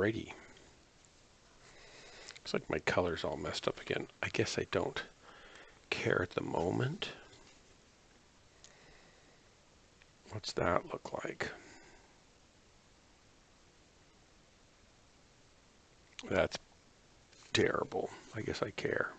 Alrighty. Looks like my color's all messed up again. I guess I don't care at the moment. What's that look like? That's terrible. I guess I care.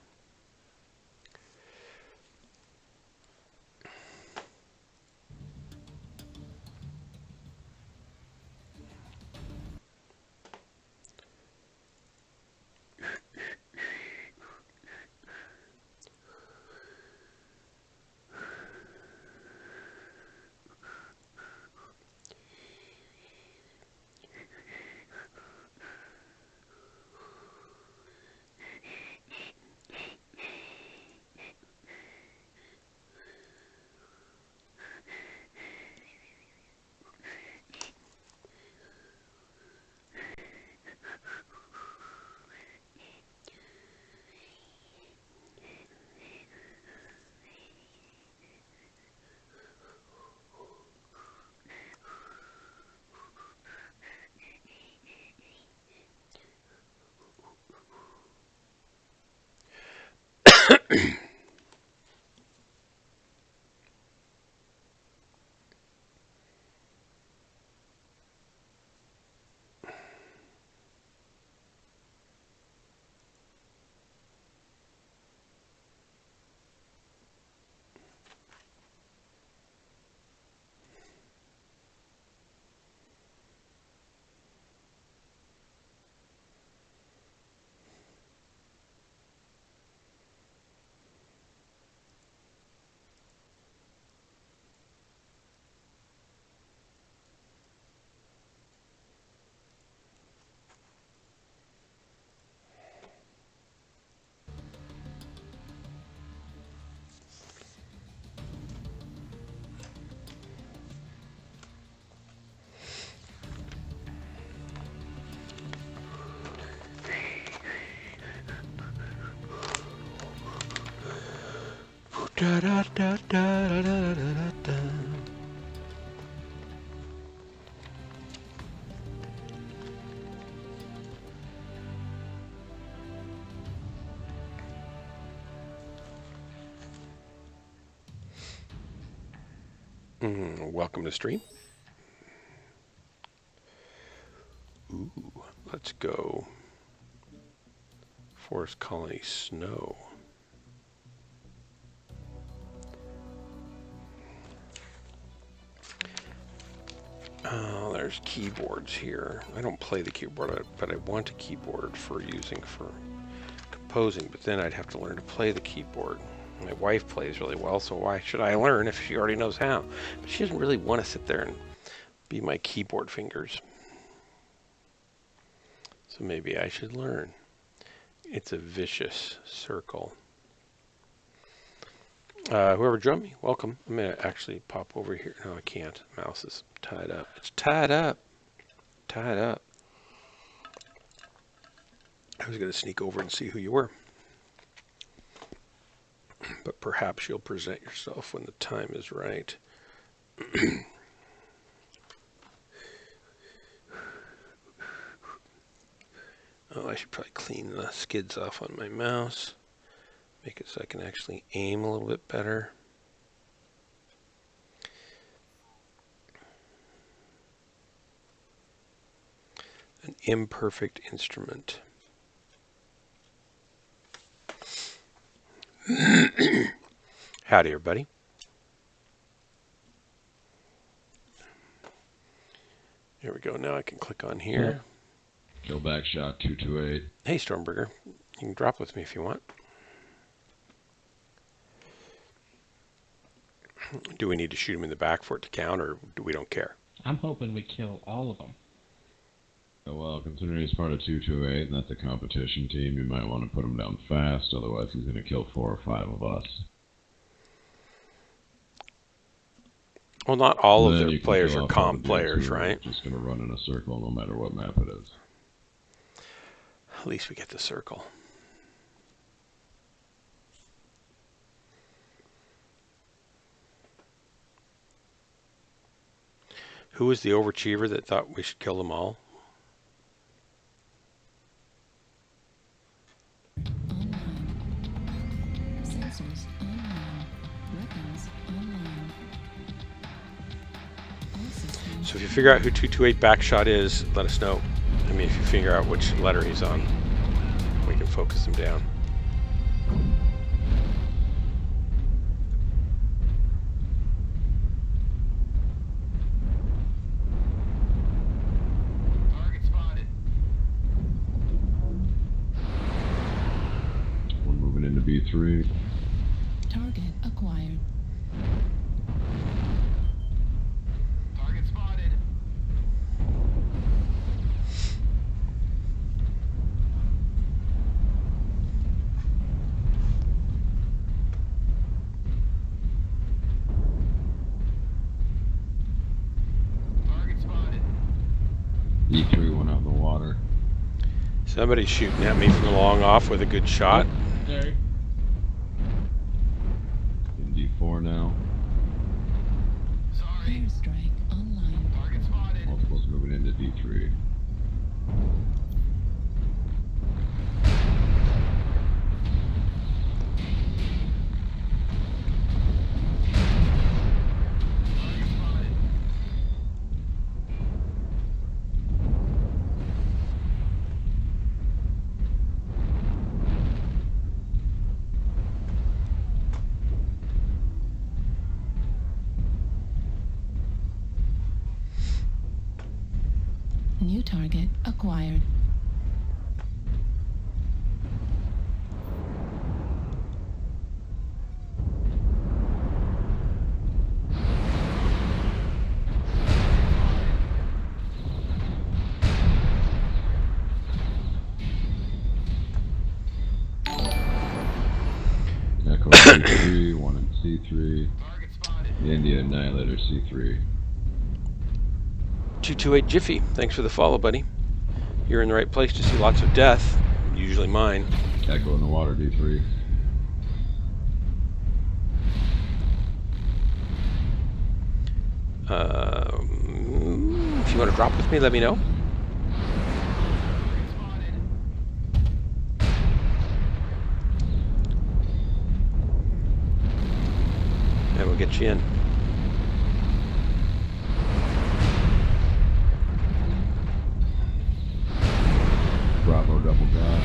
Da, da, da, da, da, da, da, da. Welcome to stream. Ooh, let's go. Forest Colony Snow. Oh, there's keyboards here. I don't play the keyboard, but I want a keyboard for using for composing, but then I'd have to learn to play the keyboard. My wife plays really well, so why should I learn if she already knows how? But she doesn't really want to sit there and be my keyboard fingers. So maybe I should learn. It's a vicious circle. Whoever joined me, welcome. I'm going to actually pop over here. No, I can't. Mouse is tied up. It's tied up. Tied up. I was going to sneak over and see who you were. But perhaps you'll present yourself when the time is right. Oh, I should probably clean the skids off on my mouse. Make it so I can actually aim a little bit better. An imperfect instrument. Howdy, everybody. There we go. Now I can click on here. Kill back shot 228. Hey, Stormberger. You can drop with me if you want. Do we need to shoot him in the back for it to count, or do we don't care? I'm hoping we kill all of them. Oh, well, considering he's part of 228 and that's a competition team, you might want to put him down fast, otherwise he's going to kill 4 or 5 of us. Well, not all of their players are comp players, right? Just going to run in a circle no matter what map it is. At least we get the circle. Who was the overachiever that thought we should kill them all? figure out who 228 backshot is, let us know. I mean, if you figure out which letter he's on, we can focus him down. Target spotted. We're moving into B3. Target acquired. Target spotted. Target spotted. E3 went out in the water. Somebody's shooting at me from long off with a good shot. There. In D4 now. Sorry. Airstrike online. Target spotted. Multiples moving into D3. Target spotted. New target acquired. Echo C3, one in C3. India Annihilator C3. 228 Jiffy, thanks for the follow, buddy. You're in the right place to see lots of death, usually mine. Echo in the water D3. If you want to drop with me, let me know. And we'll get you in. Bravo double dot.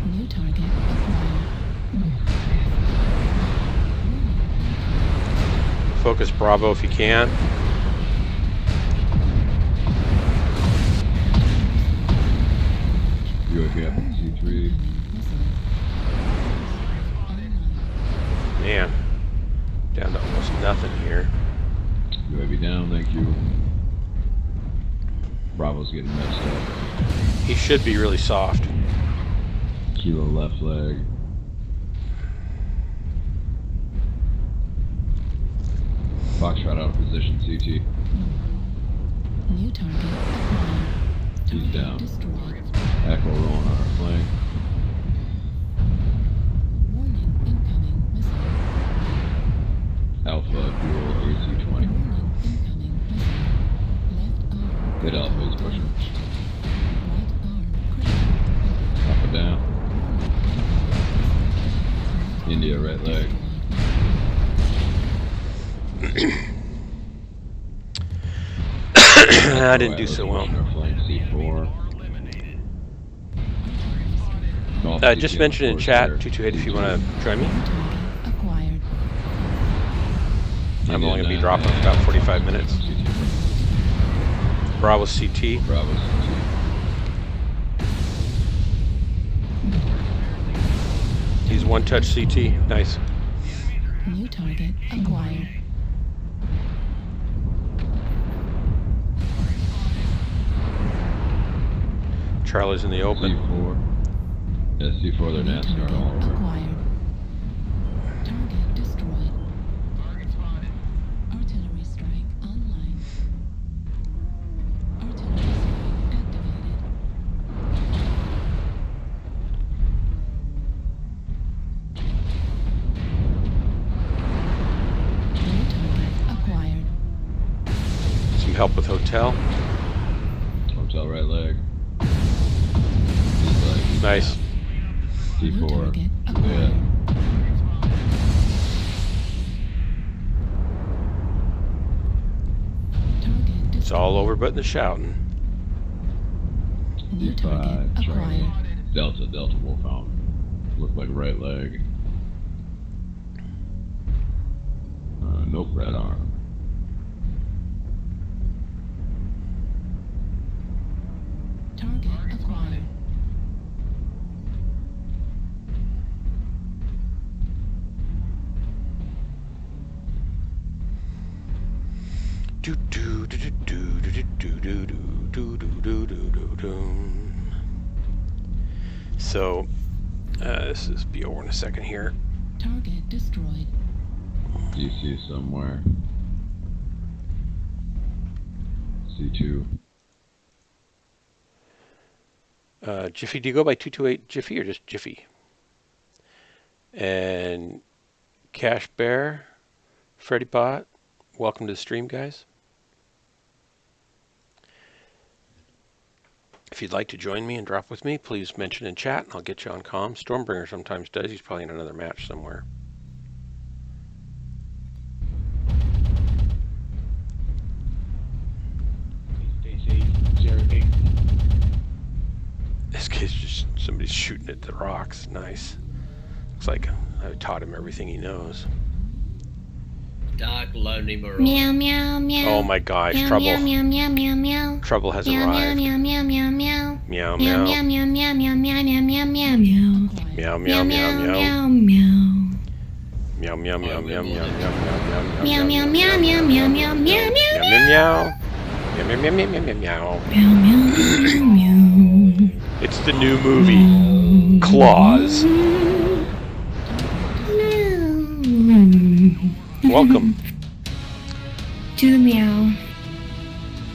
New target acquired. Focus Bravo if you can. UAV up in C3. Man, down to almost nothing here. UAV down, thank you. Bravo's getting messed up. He should be really soft. Kilo left leg. Foxtrot out of position CT. New target acquired. He's Target down. destroyed. Echo rolling on our flank. Warning, incoming missile. Alpha dual AC-20. Warning, incoming missile. Left arm. Hit Alpha, he's pushing. Right arm critical. Up and down. India right leg. I didn't do so well. On our flank C4. Just mention in chat, 228, if you want to join me. New target acquired. I'm only going to be dropping for about 45 minutes. Bravo CT. Bravo CT. He's one touch CT. Nice. New target acquired. Charlie's in the open. C4. Yeah, C4, they're New NASCAR all target over. acquired. Target destroyed. Artillery strike online. Artillery strike activated. New target acquired. Some help with hotel. Hotel right leg. He's like, Nice. New C4. target Yeah. acquired. It's all over but the shouting. New target D5, acquired. Delta Wolfhound. Look like right leg. Nope, red arm. Target acquired. Do do do do do do do do do do do do do. So, this is be over in a second here. Target destroyed. DC somewhere. C2. Jiffy, do you go by 228 Jiffy or just Jiffy? And Cash Bear, Freddy Bot, welcome to the stream, guys. If you'd like to join me and drop with me, please mention in chat and I'll get you on comm. Stormbringer sometimes does. He's probably in another match somewhere. This kid's just, somebody's shooting at the rocks. Nice. Looks like I taught him everything he knows. Dark, lonely Marauder. Meow meow meow. Oh my gosh, meow, Trouble. Meow meow meow meow meow. Trouble has Meow meow arrived. meow meow meow meow. Meow Meow meow. meow meow meow meow meow meow meow meow. Meow meow meow meow. meow. Meow meow meow meow meow meow meow Meow meow meow meow meow meow meow meow. meow meow. Meow meow meow meow meow meow. Meow meow meow. It's the new movie, Claws. Welcome. To the meow.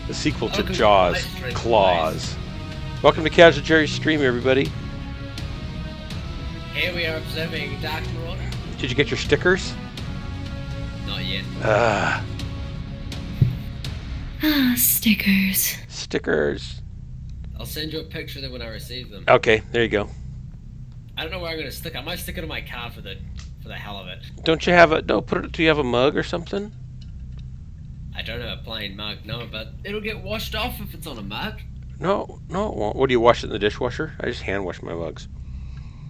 The sequel to Welcome to Jaws, my strength, Claws. Welcome to Casual Jerry's stream, everybody. Here we are observing Dark Marauder. Did you get your stickers? Not yet. Stickers. Stickers. I'll send you a picture of them when I receive them. Okay, there you go. I don't know where I'm gonna stick. I might stick it on my car for the hell of it. Don't you have a do you have a mug or something? I don't have a plain mug, no, but it'll get washed off if it's on a mug. No, it won't. What do you wash it in the dishwasher? I just hand wash my mugs.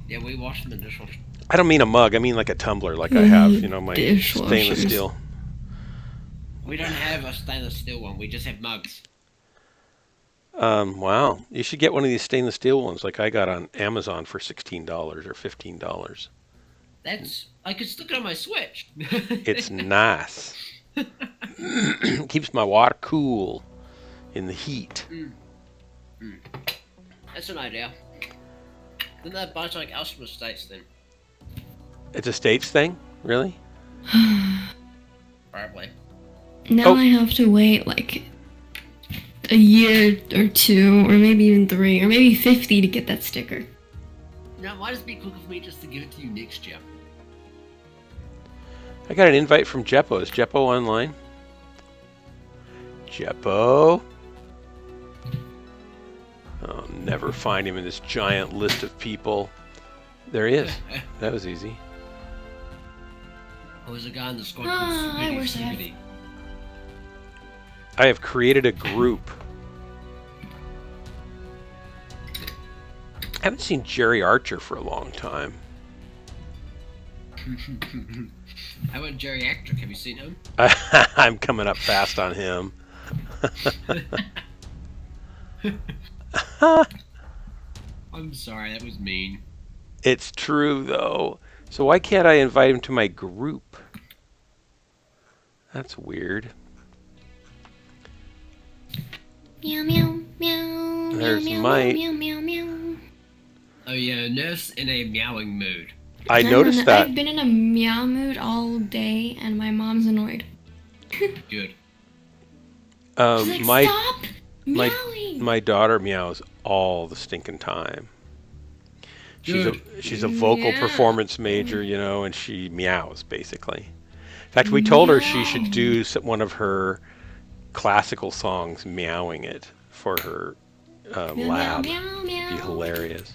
Yeah, we wash them in the dishwasher. I don't mean a mug. I mean like a tumbler, like I have. You know, my Dishwashers. stainless steel. We don't have a stainless steel one. We just have mugs. Wow. You should get one of these stainless steel ones, like I got on Amazon for $16 or $15. That's I could stick it on my Switch. It's nice. Keeps my water cool in the heat. That's an idea. Then that bunch like Algebra States then. It's a States thing, really? Probably. Now Oh. I have to wait like a year or two, or maybe even 3, or maybe 50 to get that sticker. Now, might just be quicker for me just to give it to you next year. I got an invite from Jeppo. Is Jeppo online? Jeppo? I'll never find him in this giant list of people. There he is. That was easy. I was a guy in the squad Ah, I called wish I had- Smitty. I have created a group. I haven't seen Jerry Archer for a long time. How about Geriatric? Have you seen him? I'm coming up fast on him. I'm sorry, that was mean. It's true, though. So why can't I invite him to my group? That's weird. Meow meow meow. There's meow, Mike. Meow meow meow. Oh yeah, nurse in a meowing mood. I noticed that. I've been in a meow mood all day, and my mom's annoyed. Good. She's like, stop my meowing. my daughter meows all the stinking time. She's a vocal Yeah. performance major, you know, and she meows basically. In fact, we told her she should do one of her classical songs, meowing it for her Meow, lab. meow, meow, Be meow. hilarious.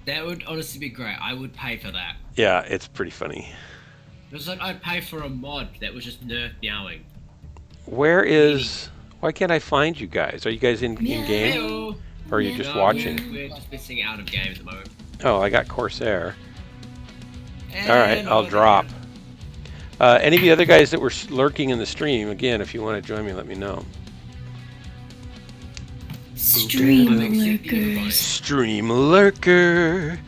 That would honestly be great. I would pay for that. Yeah, it's pretty funny. It was like I'd pay for a mod that was just Nerf meowing. Why Why can't I find you guys? Are you guys in game? Heyo. Or are you Yeah. just No, watching? We're just missing out of game at the moment. Oh, I got Corsair. And Alright, I'll over drop. there. Any of the other guys that were lurking in the stream, again, if you want to join me, let me know. Stream I'm accepting lurkers. invite. Stream lurker.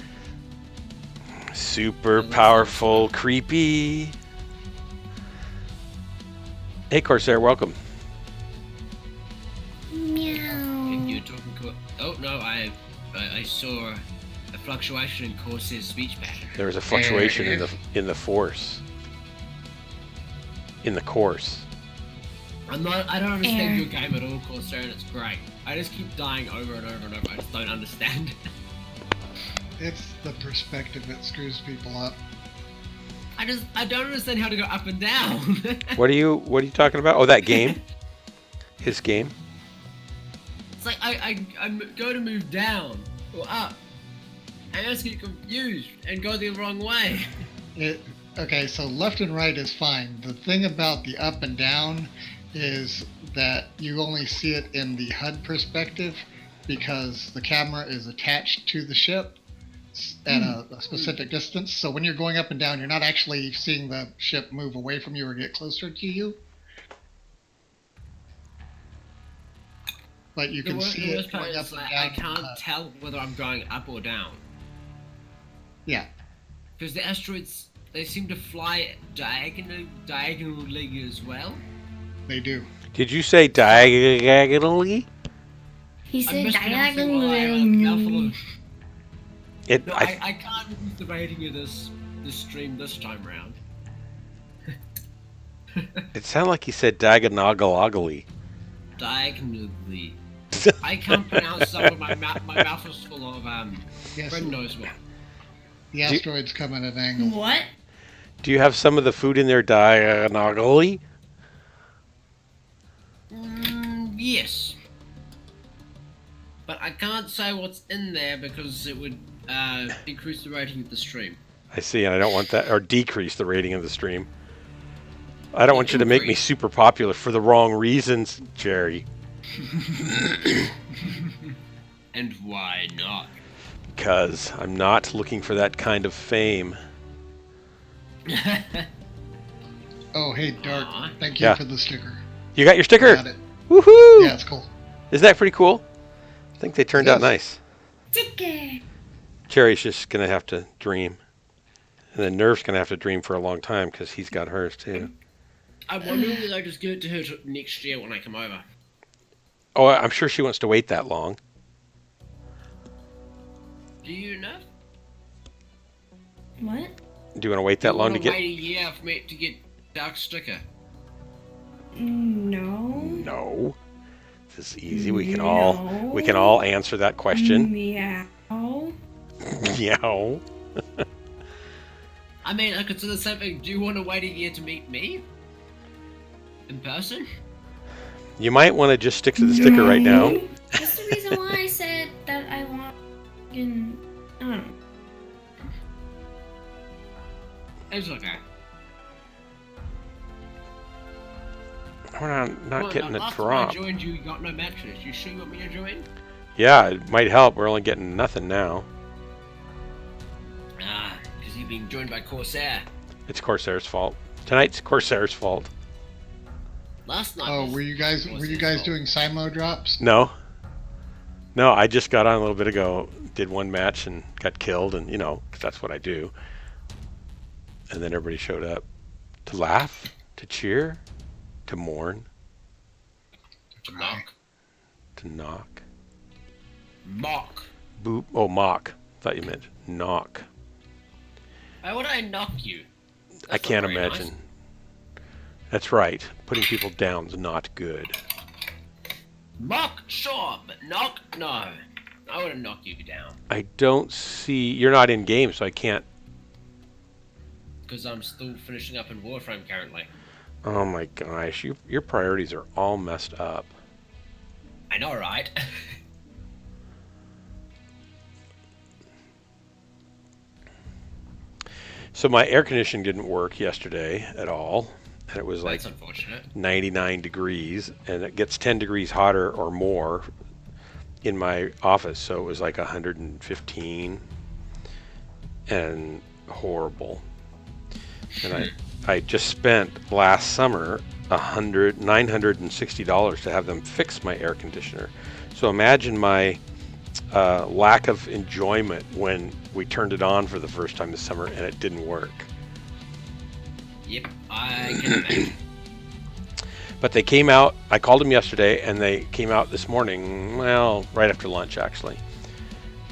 Super powerful, creepy. Hey, Corsair, welcome. Meow. And you're talking oh no, I saw a fluctuation in Corsair's speech pattern. There was a fluctuation in the force. In the course. I don't understand Air. your game at all, Corsair, and it's great. I just keep dying over and over and over. I just don't understand. It's the perspective that screws people up. I don't understand how to go up and down. What are you talking about? Oh, that game? His game? It's like I go to move down or up, and I just get confused and go the wrong way. Okay, so left and right is fine. The thing about the up and down is that you only see it in the HUD perspective because the camera is attached to the ship at a specific distance. So when you're going up and down, you're not actually seeing the ship move away from you or get closer to you. But you can see The it worst part going up is and like, down. I can't tell whether I'm going up or down. Yeah. Because the asteroids, they seem to fly diagonally as well. They do. Did you say diagonally? He I said must pronounce it wrong. I have a mouthful of- No, I can't use the rating of this stream this time round. It sounded like he said diagonally. Diagonally. I can't pronounce some of my mouth is full of Yes, friend knows what. the asteroids come at an angle. What? Do you have some of the food in there diagonally? Yes. But I can't say what's in there because it would decrease the rating of the stream. I see, and I don't want that, or decrease the rating of the stream. I don't want you to make me Increase. super popular for the wrong reasons, Jerry. And why not? Because I'm not looking for that kind of fame. Oh, hey, Dark. Aw. Thank you Yeah. for the sticker. You got your sticker? Got it. Woohoo! Yeah, it's cool. Isn't that pretty cool? I think they turned out Yes. nice. Ticker. Jerry's just going to have to dream. And then Nerf's going to have to dream for a long time because he's got hers too. I'm wondering whether I just give it to her next year when I come over. Oh, I'm sure she wants to wait that long. Do you know? What? Do you want to wait that long to Wait get... a year for me to get Dark sticker. No. No. This is easy. We can all answer that question. Meow. Meow. I mean, I consider the same thing. Do you want to wait a year to meet me? In person? You might want to just stick to the sticker right now. No. That's the reason why I said that I want in. I don't know. It's okay. We're not Well, getting a last drop. time I joined you, you got no matches. You sure you want me to join? Yeah, it might help. We're only getting nothing now. Ah, because you've been joined by Corsair. It's Corsair's fault. Tonight's Corsair's fault. Last night. Oh, was were you guys Corsair's fault. doing Simo drops? No. No, I just got on a little bit ago, did one match and got killed, and 'cause that's what I do. And then everybody showed up to laugh, to cheer, to mourn, To mock. to knock. Mock. Boop. Oh, mock. Thought you meant knock. Why would I knock you? That's I not can't very imagine. nice. That's right. Putting people down's not good. Mock, sure, but knock, no. I wouldn't knock you down. I don't see... You're not in game, so I can't... Because I'm still finishing up in Warframe currently. Oh my gosh. Your priorities are all messed up. I know, right? So my air conditioning didn't work yesterday at all. and it was like That's unfortunate. 99 degrees, and it gets 10 degrees hotter or more in my office, so it was like 115 and horrible. And I just spent last summer $960 to have them fix my air conditioner. So imagine my lack of enjoyment when we turned it on for the first time this summer and it didn't work. Yep, I can imagine. But they came out, I called them yesterday, and they came out this morning, well, right after lunch actually.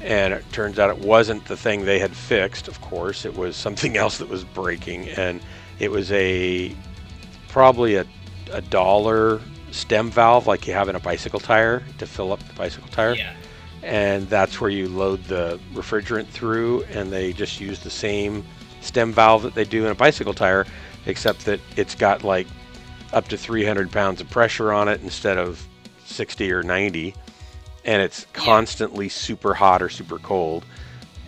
And it turns out it wasn't the thing they had fixed, of course. It was something else that was breaking, and it was probably a dollar stem valve like you have in a bicycle tire to fill up the bicycle tire. Yeah. And that's where you load the refrigerant through, and they just use the same stem valve that they do in a bicycle tire, except that it's got like up to 300 pounds of pressure on it instead of 60 or 90, and it's constantly super hot or super cold,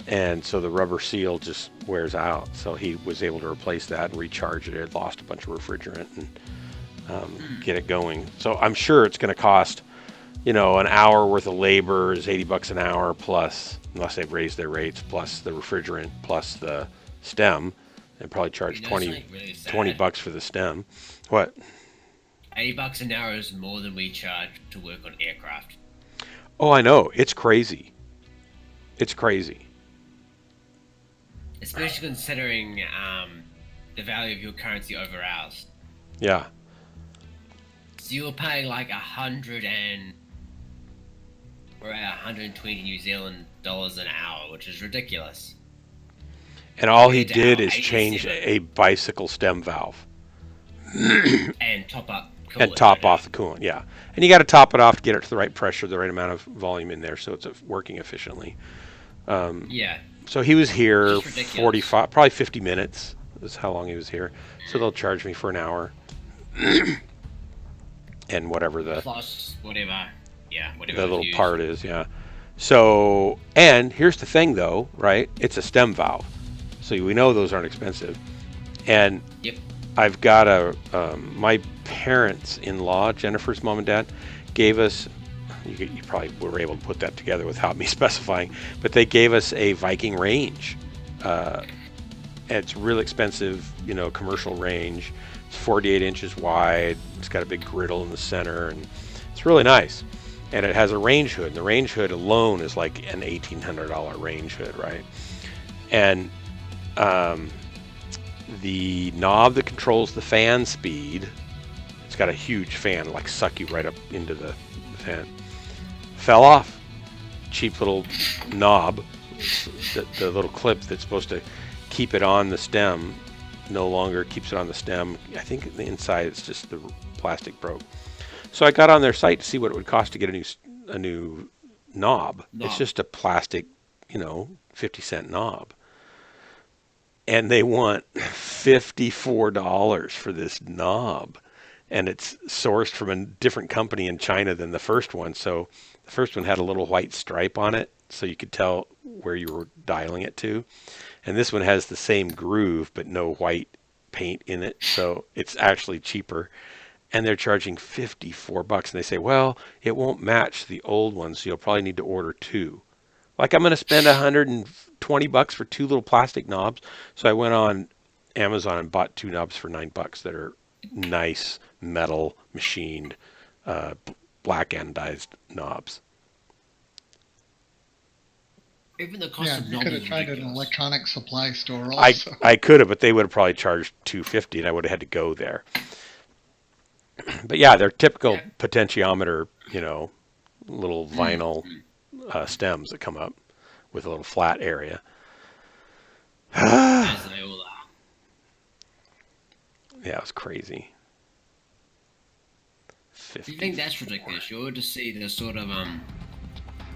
and so the rubber seal just wears out. So he was able to replace that and recharge it. It had lost a bunch of refrigerant and get it going. So I'm sure it's going to cost, an hour worth of labor is $80 an hour, plus, unless they've raised their rates, plus the refrigerant, plus the stem, and probably charge $20 for the stem. What? $80 an hour is more than we charge to work on aircraft. Oh, I know. It's crazy. It's crazy. Especially considering the value of your currency over ours. Yeah. So you're paying like 120 New Zealand dollars an hour, which is ridiculous. And all he Compared to did our is change 87. a bicycle stem valve. And top up coolant. And top off the coolant, yeah. And you got to top it off to get it to the right pressure, the right amount of volume in there, so it's working efficiently. Yeah. So he was here Just ridiculous. 45, probably 50 minutes is how long he was here. So they'll charge me for an hour. And whatever Plus whatever. Yeah, whatever the was little used. part is, yeah. So, and here's the thing though, right? It's a stem valve. So we know those aren't expensive. And Yep. I've got my parents-in-law, Jennifer's mom and dad, gave us, you probably were able to put that together without me specifying, but they gave us a Viking range. It's real expensive, commercial range. It's 48 inches wide. It's got a big griddle in the center, and it's really nice. And it has a range hood, and the range hood alone is like an $1,800 range hood, right? And the knob that controls the fan speed, it's got a huge fan, like suck you right up into the fan, fell off. Cheap little knob, the little clip that's supposed to keep it on the stem no longer keeps it on the stem. I think the inside it's just the plastic broke. So I got on their site to see what it would cost to get a new knob. It's just a plastic, 50-cent knob. And they want $54 for this knob. And it's sourced from a different company in China than the first one. So the first one had a little white stripe on it, so you could tell where you were dialing it to. And this one has the same groove, but no white paint in it. So it's actually cheaper. And they're charging $54. And they say, well, it won't match the old one, so you'll probably need to order two. Like, I'm going to spend $120 for two little plastic knobs. So I went on Amazon and bought two knobs for $9 that are nice metal machined black anodized knobs. Even the cost Yeah, of you knobs could is have tried an ridiculous. electronic supply store also. I could have, but they would have probably charged $250, and I would have had to go there. But yeah, they're typical potentiometer, little vinyl stems that come up with a little flat area. As they all are. Yeah, it was crazy. Do you think that's ridiculous? You ought to see the sort of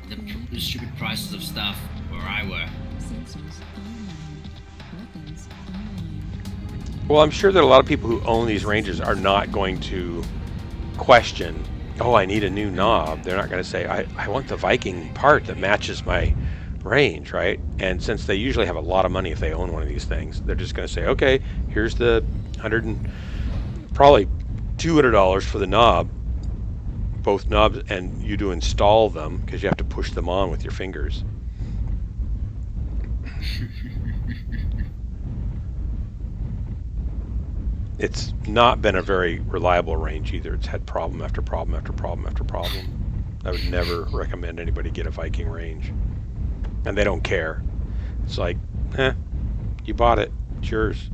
the stupid prices of stuff where I work. Sensors online. Weapons online. Well, I'm sure that a lot of people who own these ranges are not going to question, oh, I need a new knob. They're not going to say, I want the Viking part that matches my range, right? And since they usually have a lot of money if they own one of these things, they're just going to say, okay, here's the probably $200 for the knob, both knobs, and you to install them because you have to push them on with your fingers. It's not been a very reliable range either. It's had problem after problem after problem after problem. I would never recommend anybody get a Viking range. And they don't care. It's like, you bought it. It's yours.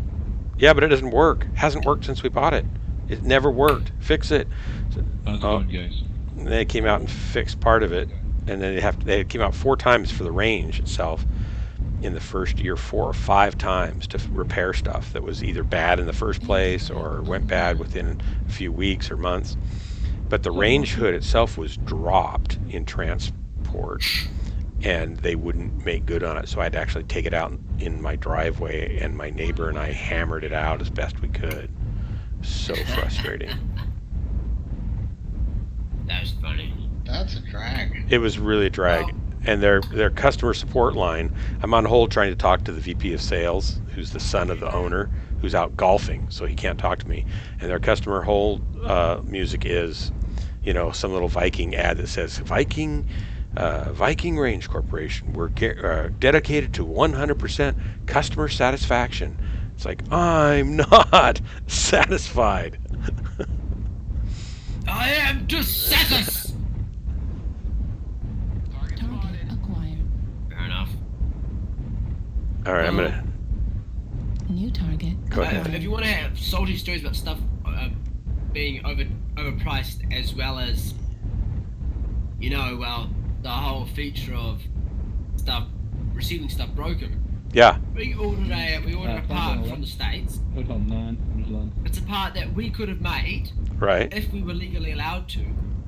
Yeah, but it doesn't work. Hasn't worked since we bought it. It never worked. Fix it. So, How's it going, guys? and they came out and fixed part of it. And then they came out 4 times for the range itself in the first year, 4 or 5 times to repair stuff that was either bad in the first place or went bad within a few weeks or months. But the range hood itself was dropped in transport, and they wouldn't make good on it. So I had to actually take it out in my driveway, and my neighbor and I hammered it out as best we could. So frustrating. That was funny. That's a drag. It was really a drag. Well, And their customer support line, I'm on hold trying to talk to the VP of sales, who's the son of the owner, who's out golfing, so he can't talk to me. And their customer hold music is, some little Viking ad that says, Viking Range Corporation, we're dedicated to 100% customer satisfaction. It's like, I'm not satisfied. I am dissatisfied. Target acquired. Fair enough. All right, I'm going to... New target. Go ahead. If you want to have salty stories about stuff being overpriced, as well as, the whole feature of receiving stuff broken. Yeah. We ordered a part from the States. Hotel 9. It's a part that we could have made Right. if we were legally allowed to,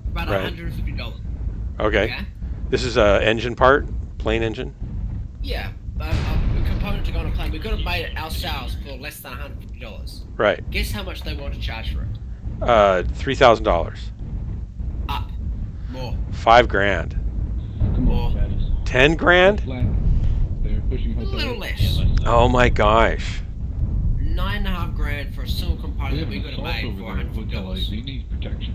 about Right. $150. Okay. This is a engine part? Plain engine? Yeah, a component to go on a plane. We could have made it ourselves for less than $150. Right. Guess how much they want to charge for it? $3,000. Up. More. $5,000. Come More. on, Travis. $10,000? They're pushing A hotel. little less. Oh my gosh. $9,500 for a single We component have that we an could have assault made over for there at Hotel $150. He needs protection.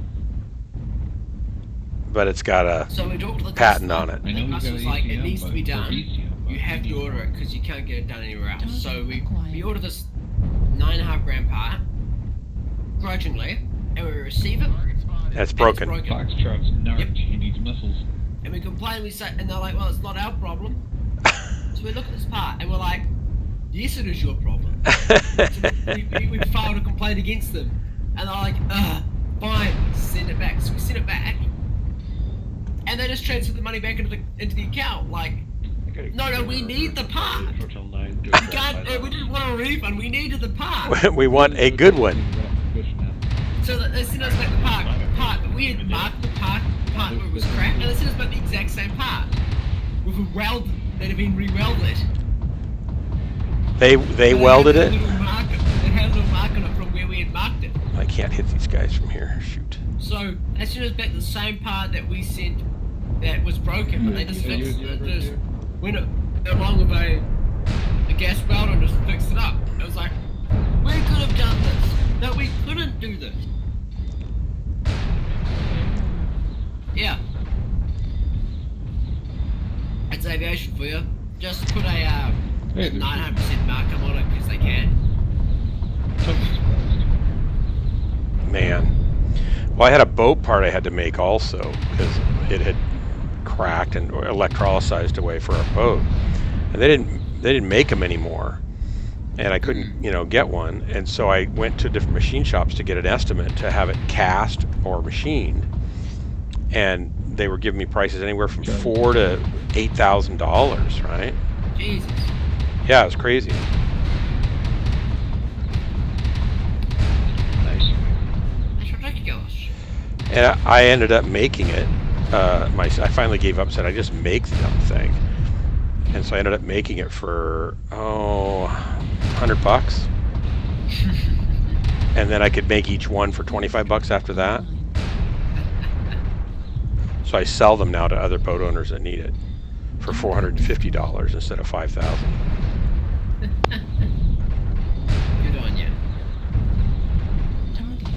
But it's got a So we talked to the patent customer, on it. I and know the we've got customer's like, it ATM, needs to be but- or done. VCM, but You have we to need- order it because you can't get it done anywhere else. Target So we acquired. ordered this $9,500 part, grudgingly, and we receive it. It's and it's broken. Foxtrot's narked. Yep. He needs muscles. And we complain, and they're like, well, it's not our problem. So we look at this part, and we're like, yes, it is your problem. So we filed a complaint against them. And they're like, fine, send it back. So we send it back. And they just transfer the money back into the account. Like, no, we need the part. Hotel 9. We can't, we didn't want a refund, we needed the part. We want a good one. So they sent us back the part, but we had marked the part where it was crap, and they sent us back the exact same part. With a weld that had been re-welded. They welded It it? had a little mark on it from where we had marked it. I can't hit these guys from here. Shoot. So they sent us back the same part that we sent that was broken, but they just fixed it. Just went along with a gas weld and just fixed it up. It was like, we could have done this. No, we couldn't do this. Yeah. That's aviation for you. Just put a 900% markup on it because they can. Man. Well, I had a boat part I had to make also because it had cracked and electrolyzed away for our boat. And they didn't make them anymore. And I couldn't, get one. And so I went to different machine shops to get an estimate to have it cast or machined. And they were giving me prices anywhere from $4,000 to $8,000, right? Jesus. Yeah, it was crazy. Nice. That's ridiculous. And I ended up making it. I finally gave up and said, I just make the dumb thing. And so I ended up making it for, $100. And then I could make each one for $25 after that. So I sell them now to other boat owners that need it for $450 instead of $5,000. Good on you. Target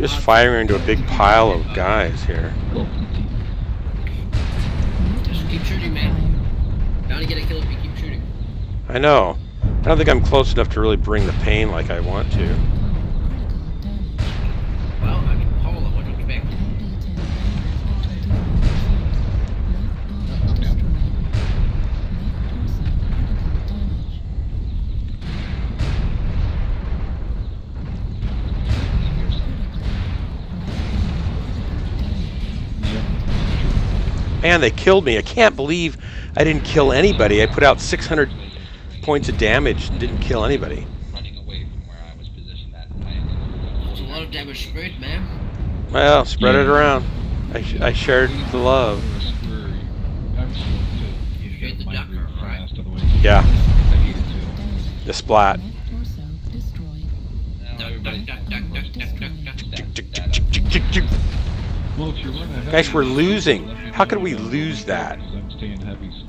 Just firing into a big pile of guys here. Oh, Just keep shooting, man. You only get a kill if you keep shooting. I know. I don't think I'm close enough to really bring the pain like I want to. Critical damage. Well, I can hold it. What do you expect? LD10 barrels at 21%. Left arm destroyed. Left torso critical damage. Man, they killed me. I can't believe I didn't kill anybody. I put out 600 points of damage and didn't kill anybody. Running away from where I was positioned at. That's a lot of damage spread, man. Well, spread it around. I shared the love. You hit the ducker, right? Yeah. The splat. Left torso destroyed. Duck, duck, duck, duck, duck, duck, duck, duck. well, if you're running Guys, we're losing. How could we lose that? I'm staying heavies.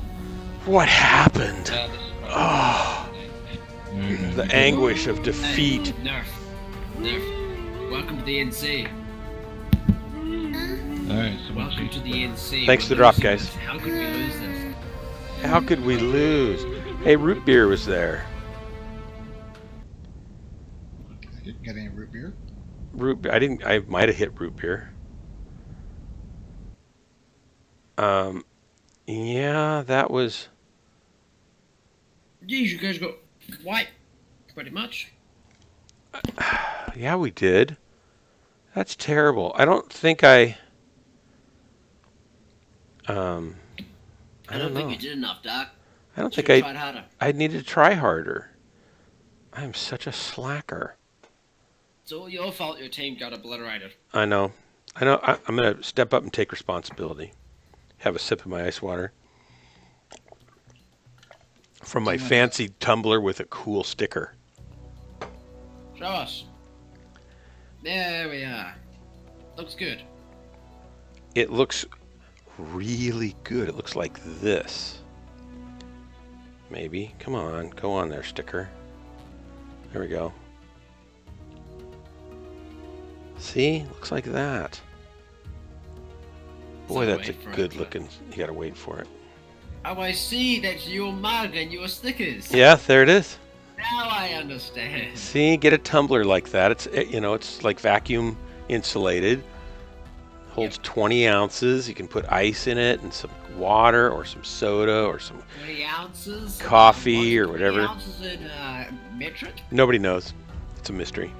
What happened? This is Oh, the anguish of defeat. Hey, Nerf. Nerf. Welcome to the NC. Alright, so Welcome to the NC. Thanks for the We're drop, losing guys. this. How could we lose this? How could we lose? Hey, root beer was there. Didn't get any root beer. Root beer. I might have hit root beer. Yeah, that was. Geez, you guys got white, pretty much. Yeah, we did. That's terrible. I don't think I don't think know. you did enough, Doc. I don't Should think have tried harder. I needed to try harder. I'm such a slacker. It's all your fault your team got obliterated. I know. I'm going to step up and take responsibility. Have a sip of my ice water. From my fancy tumbler with a cool sticker. Show us. There we are. Looks good. It looks really good. It looks like this. Maybe. Come on. Go on there, sticker. There we go. See? Looks like that. Boy, So that's a wait for it, good but- looking. You gotta wait for it. Oh, I see. That's your mug and your stickers. Yeah, there it is. Now I understand. See, get a tumbler like that. It's like vacuum insulated. Holds 20 ounces. You can put ice in it and some water or some soda or some 20 ounces. Coffee What's or whatever. 20 ounces in metric? Nobody knows. It's a mystery.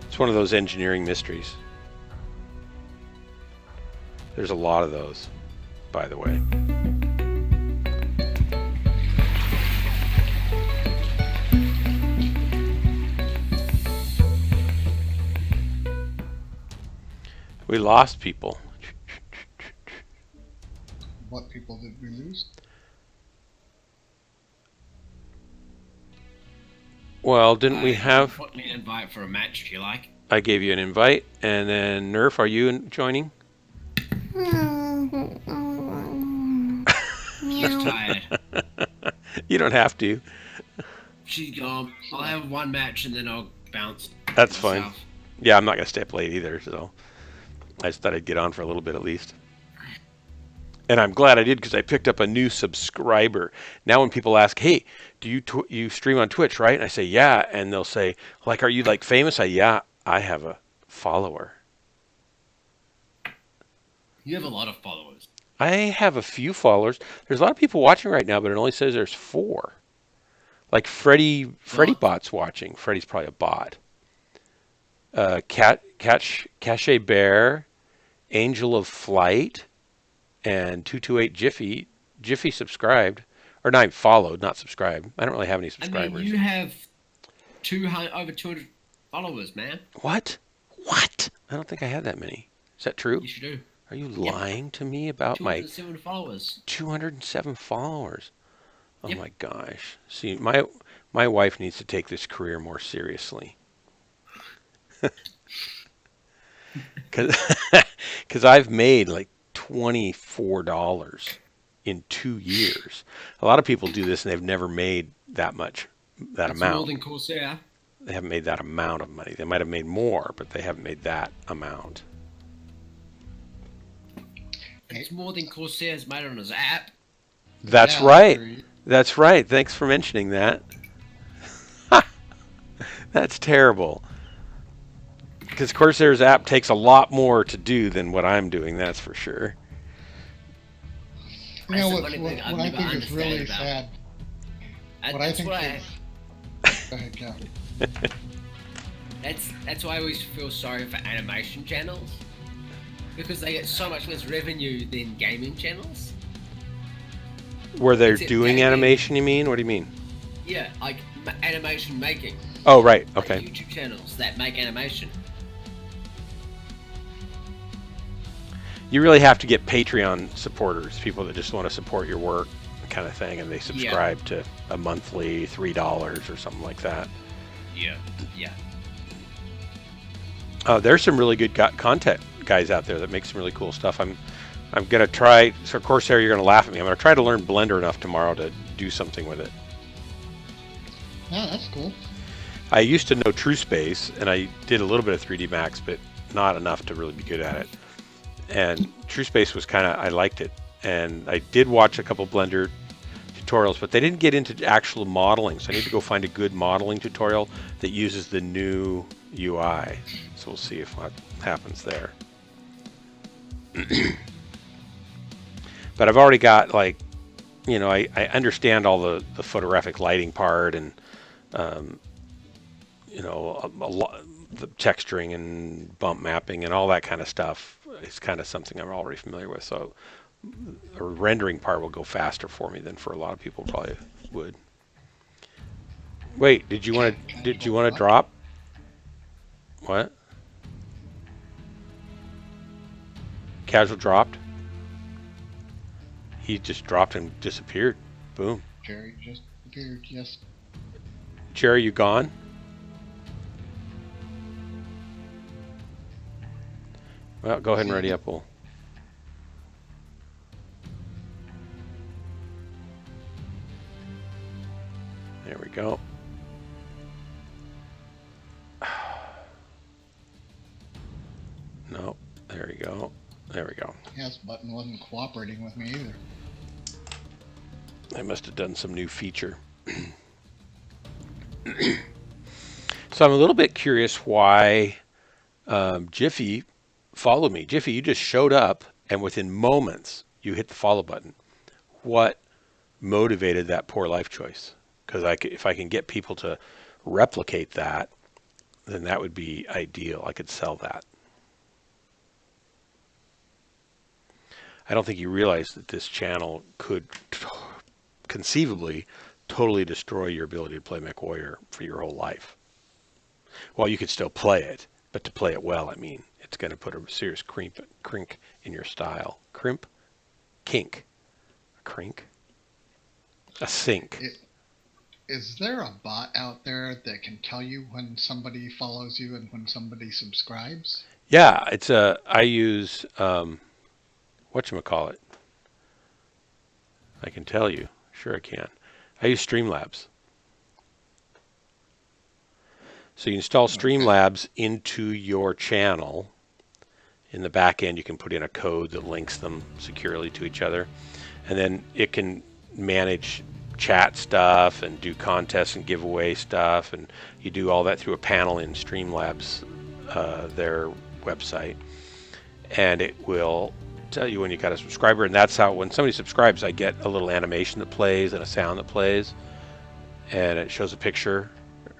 It's one of those engineering mysteries. There's a lot of those, by the way. We lost people. What people did we lose? Well, didn't we have... Put me an invite for a match if you like. I gave you an invite, and then Nerf, are you joining? She's tired. You don't have to. She's gone. I'll have one match and then I'll bounce. That's fine. myself. Yeah, I'm not going to stay up late either, so I just thought I'd get on for a little bit at least. And I'm glad I did because I picked up a new subscriber. Now when people ask, hey, do you stream on Twitch, right? And I say, yeah. And they'll say, like, are you like famous? Yeah, I have a follower. You have a lot of followers. I have a few followers. There's a lot of people watching right now, but it only says there's 4. Like Freddy Bot's watching. Freddy's probably a bot. Cache Bear, Angel of Flight, and 228 Jiffy subscribed. Or not, followed, not subscribed. I don't really have any I subscribers. mean, you have over 200 followers, man. What? What? I don't think I have that many. Is that true? Yes, you do. Are you lying to me about my 207 followers. 207 followers? Oh Yep. my gosh. See, my wife needs to take this career more seriously. Because I've made like $24 in 2 years. A lot of people do this and they've never made that much, that That's more amount. than Corsair. They haven't made that amount of money. They might have made more, but they haven't made that amount. It's more than Corsair's made on his app. That's Yeah, right. for- That's right. Thanks for mentioning that. That's terrible. Because Corsair's app takes a lot more to do than what I'm doing, that's for sure. You know That's the what, funny what, thing I've what I never think is understood really about- sad. And What I that's think what I, is. Go ahead, go. that's why I always feel sorry for animation channels, because they get so much less revenue than gaming channels. Where they're Except doing gaming. animation, you mean? What do you mean? Yeah, like animation making. Oh, right. Like Okay. YouTube channels that make animation. You really have to get Patreon supporters, people that just want to support your work kind of thing, and they subscribe to a monthly $3 or something like that. Yeah. Yeah. There's some really good content guys out there that make some really cool stuff. I'm gonna try. So Corsair, you're gonna laugh at me. I'm gonna try to learn Blender enough tomorrow to do something with it. No, that's cool. I used to know TrueSpace, and I did a little bit of 3D Max, but not enough to really be good at it. And TrueSpace was I liked it. And I did watch a couple Blender tutorials, but they didn't get into actual modeling. So I need to go find a good modeling tutorial that uses the new UI. So we'll see if what happens there. But I've already got I understand all the photographic lighting part and a lot the texturing and bump mapping and all that kind of stuff is kind of something I'm already familiar with. So the rendering part will go faster for me than for a lot of people probably would. Wait, did you want to drop? What? Casual dropped? He just dropped and disappeared. Boom. Jerry just appeared, yes. Jerry, you gone? Well, go ahead and ready up, Will. There we go. No, there we go. There we go. Yeah, this button wasn't cooperating with me either. I must have done some new feature. So I'm a little bit curious why Jiffy followed me. Jiffy, you just showed up, and within moments, you hit the follow button. What motivated that poor life choice? Because if I can get people to replicate that, then that would be ideal. I could sell that. I don't think you realize that this channel could conceivably totally destroy your ability to play MechWarrior for your whole life. Well, you could still play it, but to play it well, I mean, it's going to put a serious crink in your style. Kink. A crink? A sink. Is there a bot out there that can tell you when somebody follows you and when somebody subscribes? Yeah, I use, whatchamacallit. I can tell you. Sure I can. I use Streamlabs. So you install Streamlabs into your channel. In the back end, you can put in a code that links them securely to each other. And then it can manage chat stuff and do contests and giveaway stuff. And you do all that through a panel in Streamlabs, their website. And it will tell you when you got a subscriber. And that's how, when somebody subscribes, I get a little animation that plays and a sound that plays. And it shows a picture,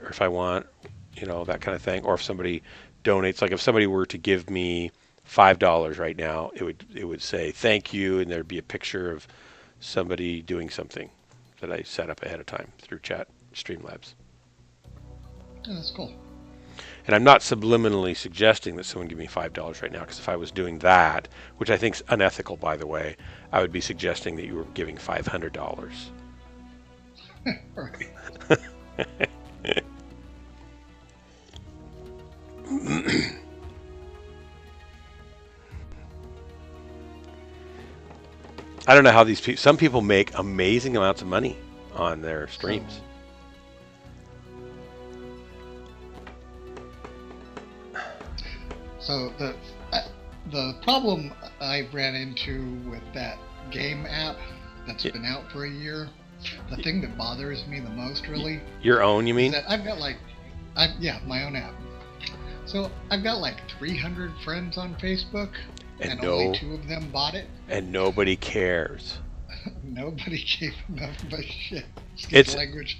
or if I want, that kind of thing. Or if somebody donates, like if somebody were to give me $5 right now, it would say thank you, and there'd be a picture of somebody doing something that I set up ahead of time through chat Streamlabs. Yeah, that's cool. And I'm not subliminally suggesting that someone give me $5 right now, because if I was doing that, which I think is unethical, by the way, I would be suggesting that you were giving $500. Right. I don't know how these people, some people make amazing amounts of money on their streams. So the problem I ran into with that game app that's Yeah. been out for a year, the thing that bothers me the most really Your own, you is mean? that I've got my own app. So I've got like 300 friends on Facebook, And and only 2 of them bought it. and nobody cares. Nobody gave enough of a shit. Excuse It's the language.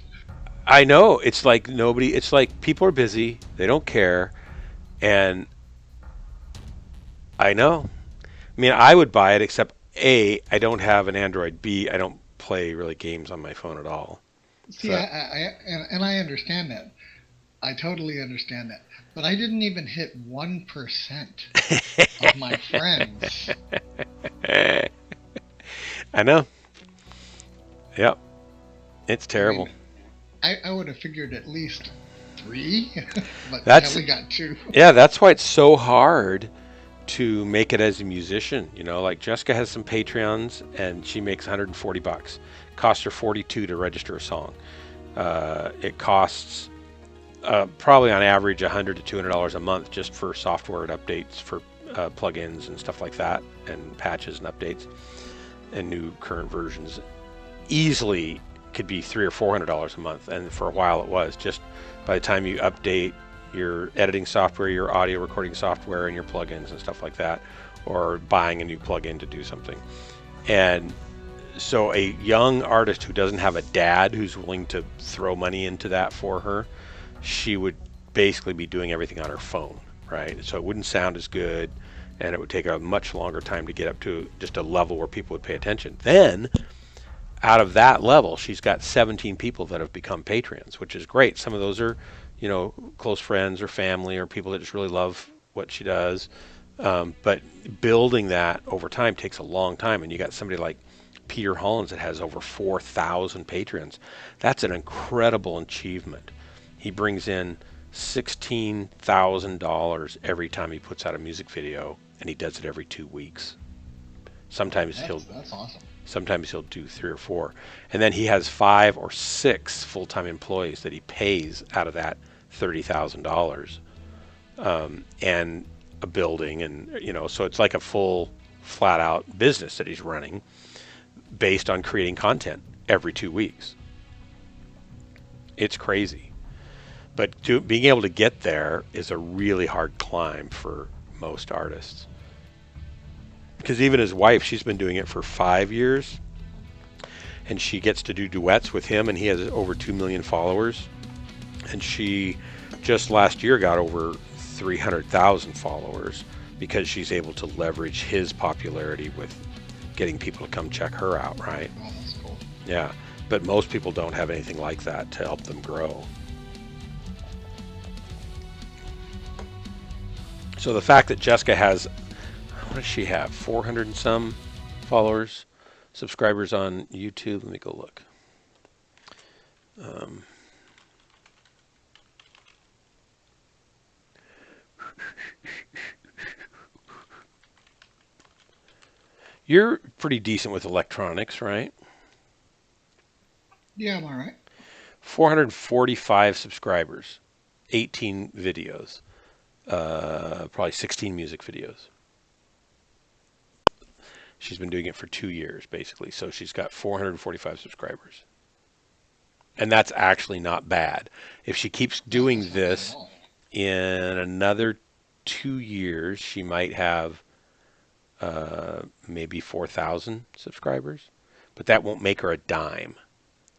I know it's like nobody. It's like people are busy. They don't care, and I know. I mean, I would buy it, except A, I don't have an Android. B, I don't play really games on my phone at all. See, So and I understand that. I totally understand that. But I didn't even hit 1% of my friends. I know. Yep, it's I terrible. mean, I would have figured at least 3, but That's I only got 2. Yeah, that's why it's so hard to make it as a musician. You know, like Jessica has some Patreons and she makes $140. Costs her 42 to register a song. It costs probably on average $100 to $200 a month just for software and updates for plugins and stuff like that, and patches and updates and new current versions. Easily could be $300 or $400 a month, and for a while it was. Just by the time you update your editing software, your audio recording software, and your plugins and stuff like that, or buying a new plugin to do something. And so a young artist who doesn't have a dad who's willing to throw money into that for her, she would basically be doing everything on her phone, right? So it wouldn't sound as good, and it would take a much longer time to get up to just a level where people would pay attention. Then out of that level, she's got 17 people that have become patrons, which is great. Some of those are, you know, close friends or family or people that just really love what she does. But building that over time takes a long time. And you got somebody like Peter Hollins that has over 4,000 patrons. That's an incredible achievement. He brings in $16,000 every time he puts out a music video, and he does it every 2 weeks. Sometimes That's awesome. Sometimes he'll do 3 or 4, and then he has 5 or 6 full-time employees that he pays out of that $30,000, and a building, and you know, so it's like a full, flat-out business that he's running, based on creating content every 2 weeks. It's crazy, but being able to get there is a really hard climb for most artists. Because even his wife, she's been doing it for 5 years, and she gets to do duets with him, and he has over 2 million followers. And she just last year got over 300,000 followers because she's able to leverage his popularity with getting people to come check her out, right? Oh, that's cool. Yeah, but most people don't have anything like that to help them grow. So the fact that Jessica has, what does she have, 400 and some followers, subscribers on YouTube? Let me go look. You're pretty decent with electronics, right? Yeah, I'm all right. 445 subscribers, 18 videos, probably 16 music videos. She's been doing it for 2 years, basically. So she's got 445 subscribers. And that's actually not bad. If she keeps doing That's not bad at this all. in another 2 years, she might have maybe 4,000 subscribers. But that won't make her a dime,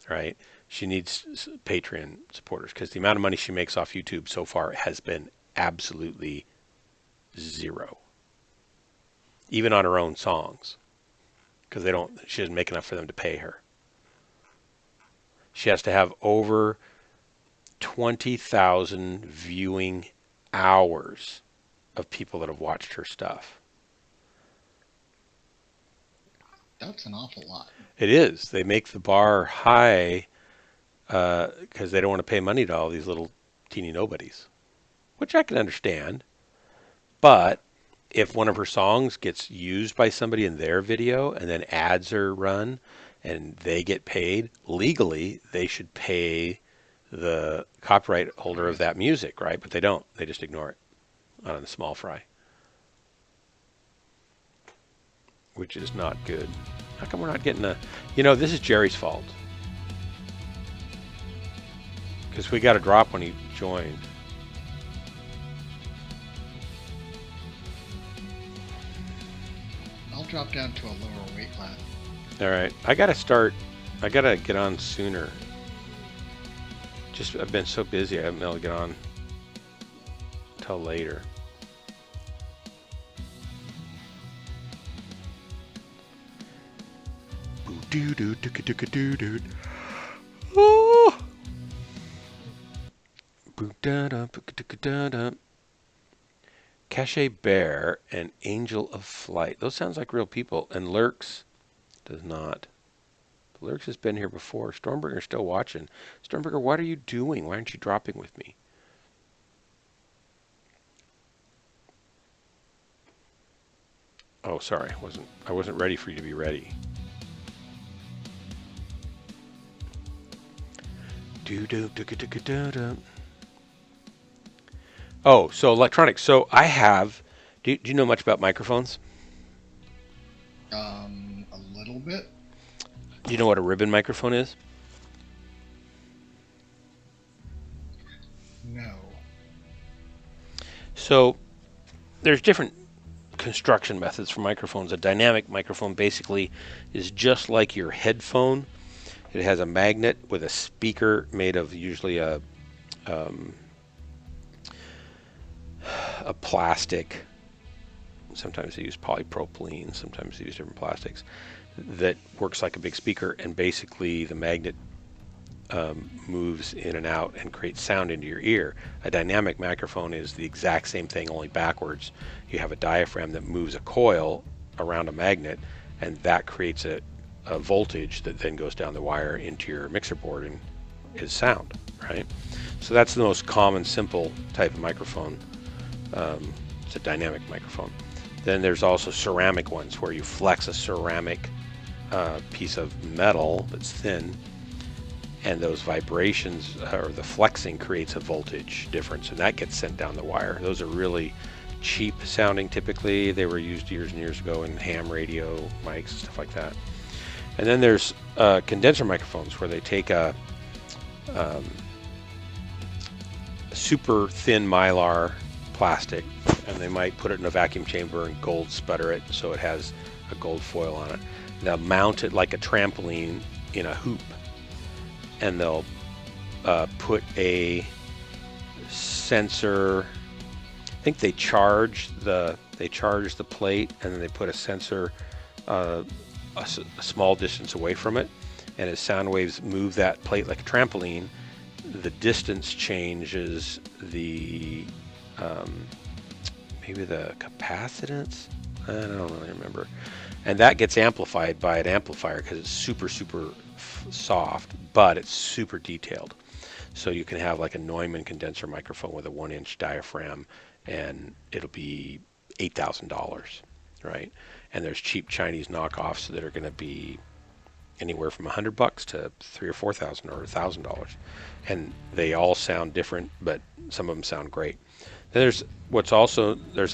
right? She needs Patreon supporters, because the amount of money she makes off YouTube so far has been absolutely zero. Even on her own songs, because she doesn't make enough for them to pay her. She has to have over 20,000 viewing hours of people that have watched her stuff. That's an awful lot. It is. They make the bar high because they don't want to pay money to all these little teeny nobodies, which I can understand. But if one of her songs gets used by somebody in their video and then ads are run and they get paid, legally they should pay the copyright holder of that music, right? But they don't. They just ignore it on the small fry. which is not good. How come we're not getting a... You know, this is Jerry's fault. Because we got a drop when he joined. I'll drop down to a lower weight class. All right, I gotta get on sooner. Just, I've been so busy, I haven't been able to get on until later. Boo-doo-doo-doo-doo-doo-doo. Oh! Boo-da-da, boo-da-da-da-da. Cache Bear and Angel of Flight. Those sounds like real people. And Lurks does not. Lurks has been here before. Stormberger's still watching. Stormberger, what are you doing? Why aren't you dropping with me? Oh, sorry. I wasn't ready for you to be ready. Oh, so electronics. So I have... Do you know much about microphones? A little bit. Do you know what a ribbon microphone is? No. So there's different construction methods for microphones. A dynamic microphone basically is just like your headphone. It has a magnet with a speaker made of usually a plastic. Sometimes they use polypropylene, sometimes they use different plastics, that works like a big speaker, and basically the magnet moves in and out and creates sound into your ear. A dynamic microphone is the exact same thing, only backwards. You have a diaphragm that moves a coil around a magnet, and that creates a voltage that then goes down the wire into your mixer board and is sound, right? So that's the most common, simple type of microphone. It's a dynamic microphone. Then there's also ceramic ones where you flex a ceramic piece of metal that's thin, and those vibrations or the flexing creates a voltage difference, and that gets sent down the wire. Those are really cheap sounding typically. They were used years and years ago in ham radio mics, stuff like that. And then there's condenser microphones where they take a super thin mylar plastic, and they might put it in a vacuum chamber and gold sputter it so it has a gold foil on it. They'll mount it like a trampoline in a hoop, and they'll put a sensor. I think they charge the plate, and then they put a sensor a small distance away from it, and as sound waves move that plate like a trampoline, the distance changes the maybe the capacitance. I don't really remember, and that gets amplified by an amplifier because it's super soft, but it's super detailed. So you can have like a Neumann condenser microphone with a 1-inch diaphragm, and it'll be $8,000, right? And there's cheap Chinese knockoffs that are going to be anywhere from $100 to $3,000 or $4,000 or $1,000, and they all sound different, but some of them sound great. Then there's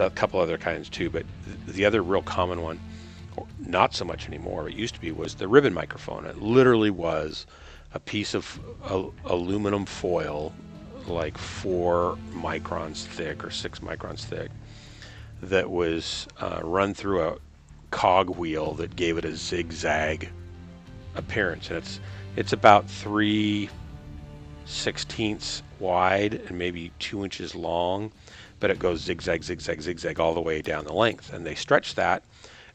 a couple other kinds too, but the other real common one, not so much anymore, it used to be, was the ribbon microphone. It literally was a piece of aluminum foil, like 4 microns thick or 6 microns thick, that was run through a cog wheel that gave it a zigzag appearance, and it's about 3/16 wide and maybe 2 inches long, but it goes zigzag, zigzag, zigzag all the way down the length, and they stretch that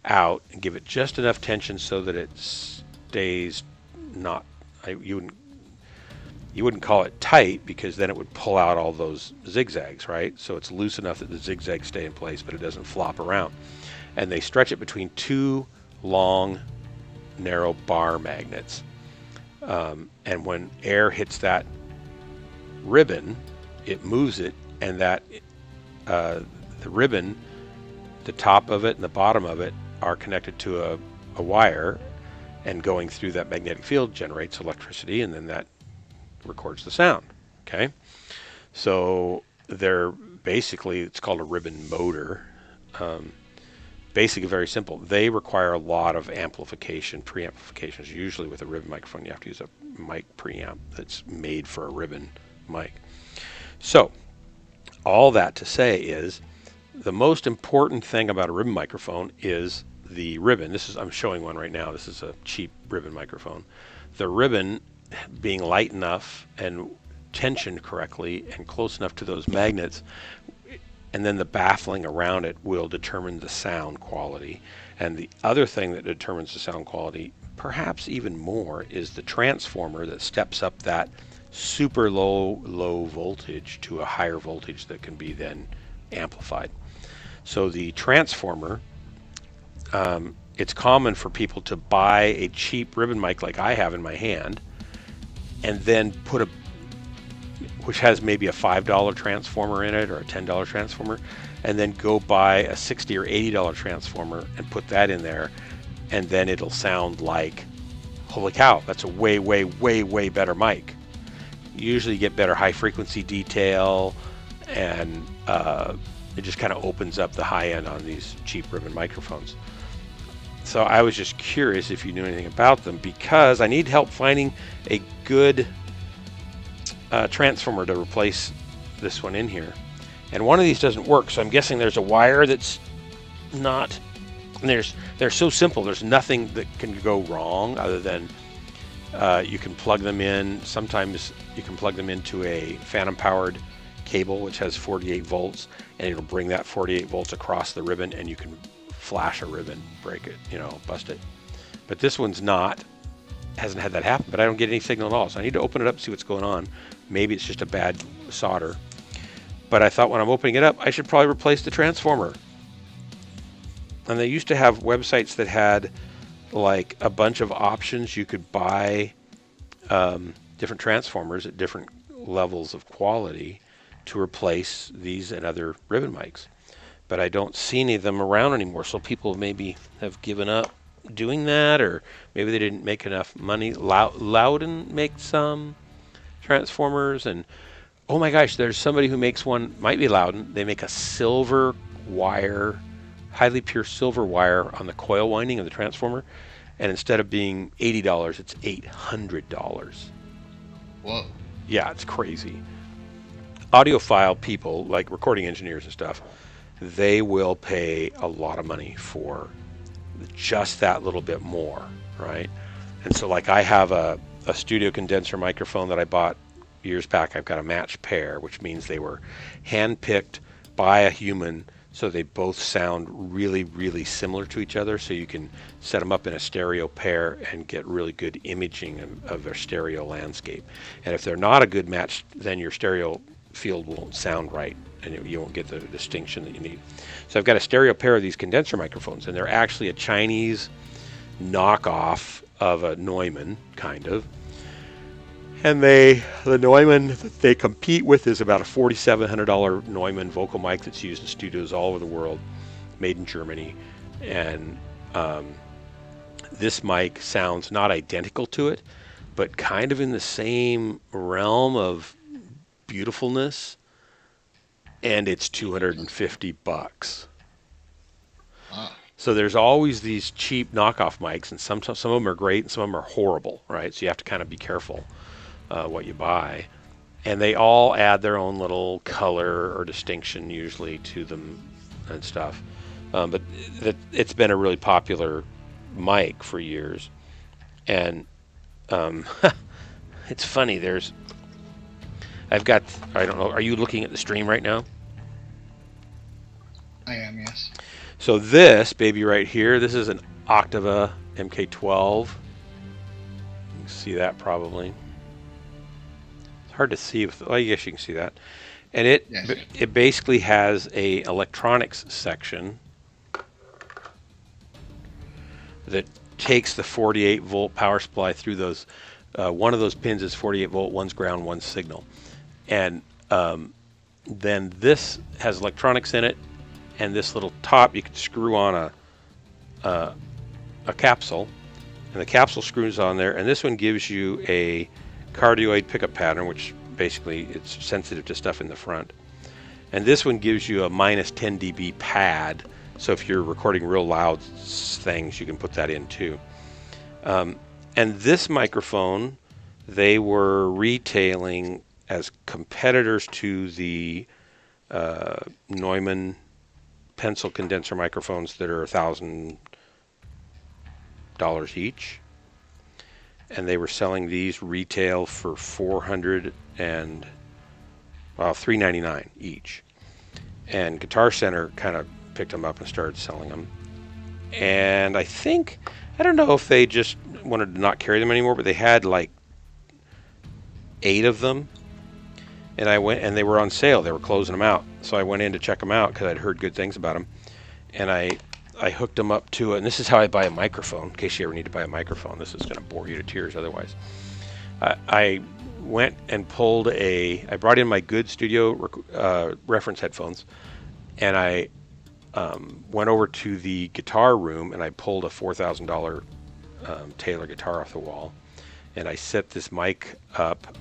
out and give it just enough tension so that it stays not, you wouldn't call it tight, because then it would pull out all those zigzags, right? So it's loose enough that the zigzags stay in place, but it doesn't flop around. And they stretch it between 2 long, narrow bar magnets. And when air hits that ribbon, it moves it, and that the ribbon, the top of it and the bottom of it, are connected to a wire, and going through that magnetic field generates electricity, and then that records the sound. Okay, so they're basically, it's called a ribbon motor, basically very simple. They require a lot of amplification, preamplifications. Usually with a ribbon microphone, you have to use a mic preamp that's made for a ribbon mic. So all that to say is the most important thing about a ribbon microphone is the ribbon. I'm showing one right now. This is a cheap ribbon microphone. The ribbon being light enough and tensioned correctly and close enough to those magnets, and then the baffling around it will determine the sound quality. And the other thing that determines the sound quality, perhaps even more, is the transformer that steps up that super low voltage to a higher voltage that can be then amplified. So the transformer, it's common for people to buy a cheap ribbon mic like I have in my hand, and then which has maybe a $5 transformer in it or a $10 transformer, and then go buy a $60 or $80 transformer and put that in there, and then it'll sound like, holy cow, that's a way better mic. You usually get better high frequency detail, and it just kind of opens up the high end on these cheap ribbon microphones. So I was just curious if you knew anything about them, because I need help finding a good transformer to replace this one in here. And one of these doesn't work, so I'm guessing there's a wire that's not, and they're so simple, there's nothing that can go wrong other than you can plug them in. Sometimes you can plug them into a phantom powered cable which has 48 volts, and it'll bring that 48 volts across the ribbon, and you can flash a ribbon, break it, bust it. But this one's hasn't had that happen, but I don't get any signal at all. So I need to open it up and see what's going on. Maybe it's just a bad solder. But I thought when I'm opening it up, I should probably replace the transformer. And they used to have websites that had like a bunch of options. You could buy different transformers at different levels of quality to replace these and other ribbon mics. But I don't see any of them around anymore. So people maybe have given up doing that, or maybe they didn't make enough money. Loudon makes some transformers, and oh my gosh, there's somebody who makes one, might be Loudon. They make a silver wire, highly pure silver wire on the coil winding of the transformer, and instead of being $80, it's $800. Whoa. Yeah, it's crazy. Audiophile people, like recording engineers and stuff, they will pay a lot of money for just that little bit more, right? And so like I have a studio condenser microphone that I bought years back. I've got a matched pair, which means they were hand-picked by a human, so they both sound really similar to each other, so you can set them up in a stereo pair and get really good imaging of their stereo landscape. And if they're not a good match, then your stereo field won't sound right, and you won't get the distinction that you need. So I've got a stereo pair of these condenser microphones, and they're actually a Chinese knockoff of a Neumann, kind of. And the Neumann that they compete with is about a $4,700 Neumann vocal mic that's used in studios all over the world, made in Germany. And this mic sounds not identical to it, but kind of in the same realm of beautifulness, and it's $250. Wow. So there's always these cheap knockoff mics, and some of them are great and some of them are horrible, right? So you have to kind of be careful what you buy. And they all add their own little color or distinction usually to them and stuff. But it's been a really popular mic for years. And it's funny, I don't know, are you looking at the stream right now? I am, yes. So this baby right here, this is an Octava MK12. You can see that probably. It's hard to see well, I guess you can see that. And it basically has a electronics section that takes the 48 volt power supply through those. One of those pins is 48 volt, one's ground, one's signal. And then this has electronics in it, and this little top you can screw on a capsule, and the capsule screws on there, and this one gives you a cardioid pickup pattern, which basically it's sensitive to stuff in the front. And this one gives you a minus 10 dB pad, So if you're recording real loud things, you can put that in too. And this microphone, they were retailing as competitors to the Neumann pencil condenser microphones that are $1,000 each. And they were selling these retail for $399 each. And Guitar Center kind of picked them up and started selling them. And I don't know if they just wanted to not carry them anymore, but they had like 8 of them. And I went, and they were on sale. They were closing them out. So I went in to check them out because I'd heard good things about them. And I hooked them up to it. And this is how I buy a microphone, in case you ever need to buy a microphone. This is going to bore you to tears otherwise. I went and I brought in my good studio reference headphones, and I went over to the guitar room, and I pulled a $4,000 Taylor guitar off the wall, and I set this mic up.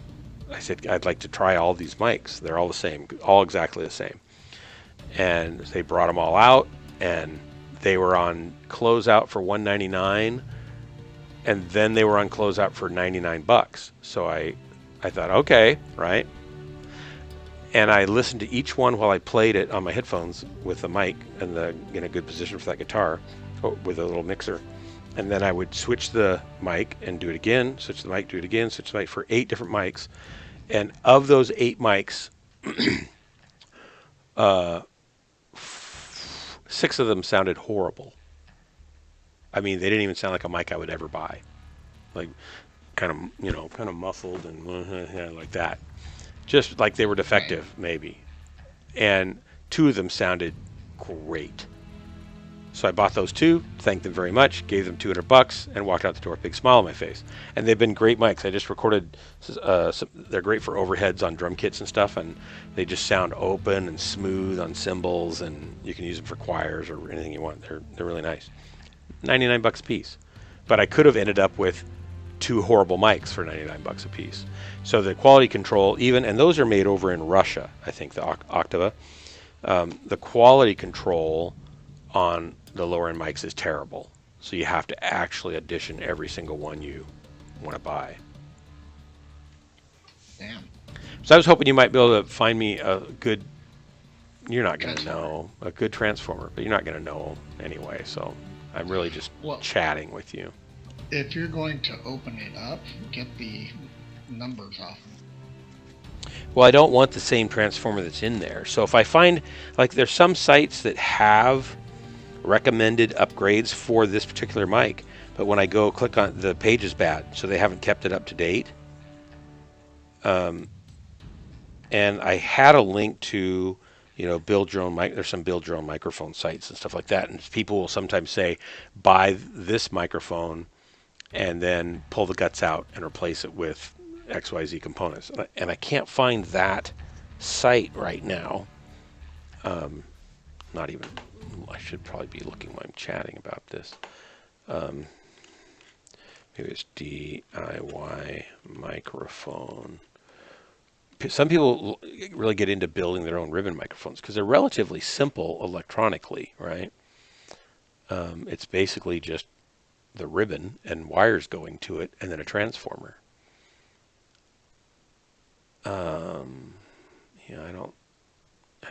I said, I'd like to try all these mics. They're all the same, all exactly the same. And they brought them all out, and they were on closeout for $199, and then they were on closeout for $99. So I thought, okay, right? And I listened to each one while I played it on my headphones with the mic and in a good position for that guitar with a little mixer. And then I would switch the mic and do it again, switch the mic, do it again, switch the mic for 8 different mics. And of those 8 mics, 6 of them sounded horrible. I mean, they didn't even sound like a mic I would ever buy. Like kind of muffled and like that. Just like they were defective, maybe. And 2 of them sounded great. So I bought those 2, thanked them very much, gave them $200, and walked out the door with a big smile on my face. And they've been great mics. I just recorded, they're great for overheads on drum kits and stuff, and they just sound open and smooth on cymbals, and you can use them for choirs or anything you want. They're really nice. $99 a piece. But I could have ended up with 2 horrible mics for $99 a piece. So the quality control, and those are made over in Russia, I think, the Octava. The quality control on the lower end mics is terrible. So you have to actually audition every single one you want to buy. Damn. So I was hoping you might be able to find me a good, you're not going to know, a good transformer, but you're not going to know anyway. So I'm really just chatting with you. If you're going to open it up, get the numbers off. Well, I don't want the same transformer that's in there. So if I find, like, there's some sites that have recommended upgrades for this particular mic, but when I go click on, the page is bad, so they haven't kept it up to date. And I had a link to, build your own mic. There's some build your own microphone sites and stuff like that, and people will sometimes say, buy this microphone and then pull the guts out and replace it with XYZ components. And I can't find that site right now. Not even, I should probably be looking while I'm chatting about this. Maybe it's DIY microphone. Some people really get into building their own ribbon microphones because they're relatively simple electronically, right? It's basically just the ribbon and wires going to it and then a transformer. I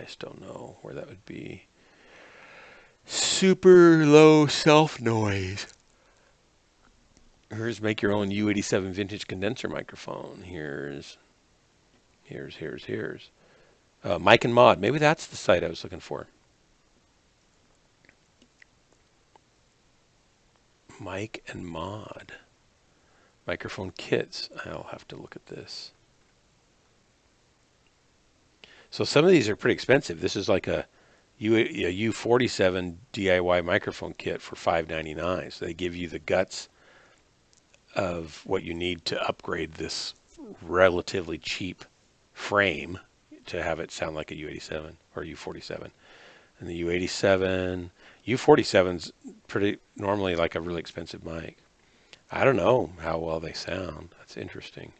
just don't know where that would be. Super low self noise. Here's make your own U87 vintage condenser microphone. Here's. Mike and Mod. Maybe that's the site I was looking for. Mike and Mod. Microphone kits. I'll have to look at this. So some of these are pretty expensive. This is like a U47 DIY microphone kit for $5.99. So they give you the guts of what you need to upgrade this relatively cheap frame to have it sound like a U87 or U47. And the U47's pretty normally like a really expensive mic. I don't know how well they sound. That's interesting.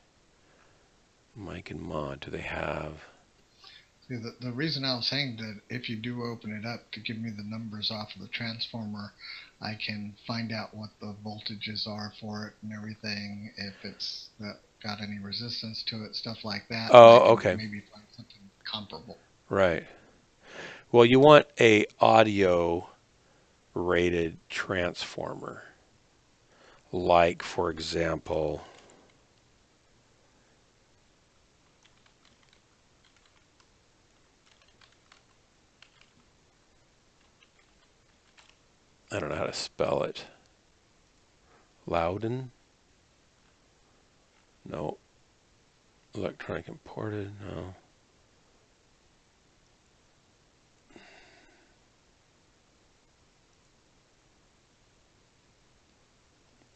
Mike and Mod, do they have? The reason I was saying that if you do open it up to give me the numbers off of the transformer, I can find out what the voltages are for it and everything, if it's got any resistance to it, stuff like that. Oh, I can okay. maybe find something comparable. Right. Well, you want a audio rated transformer. Like, for example, I don't know how to spell it. Loudon? No. Electronic imported? No.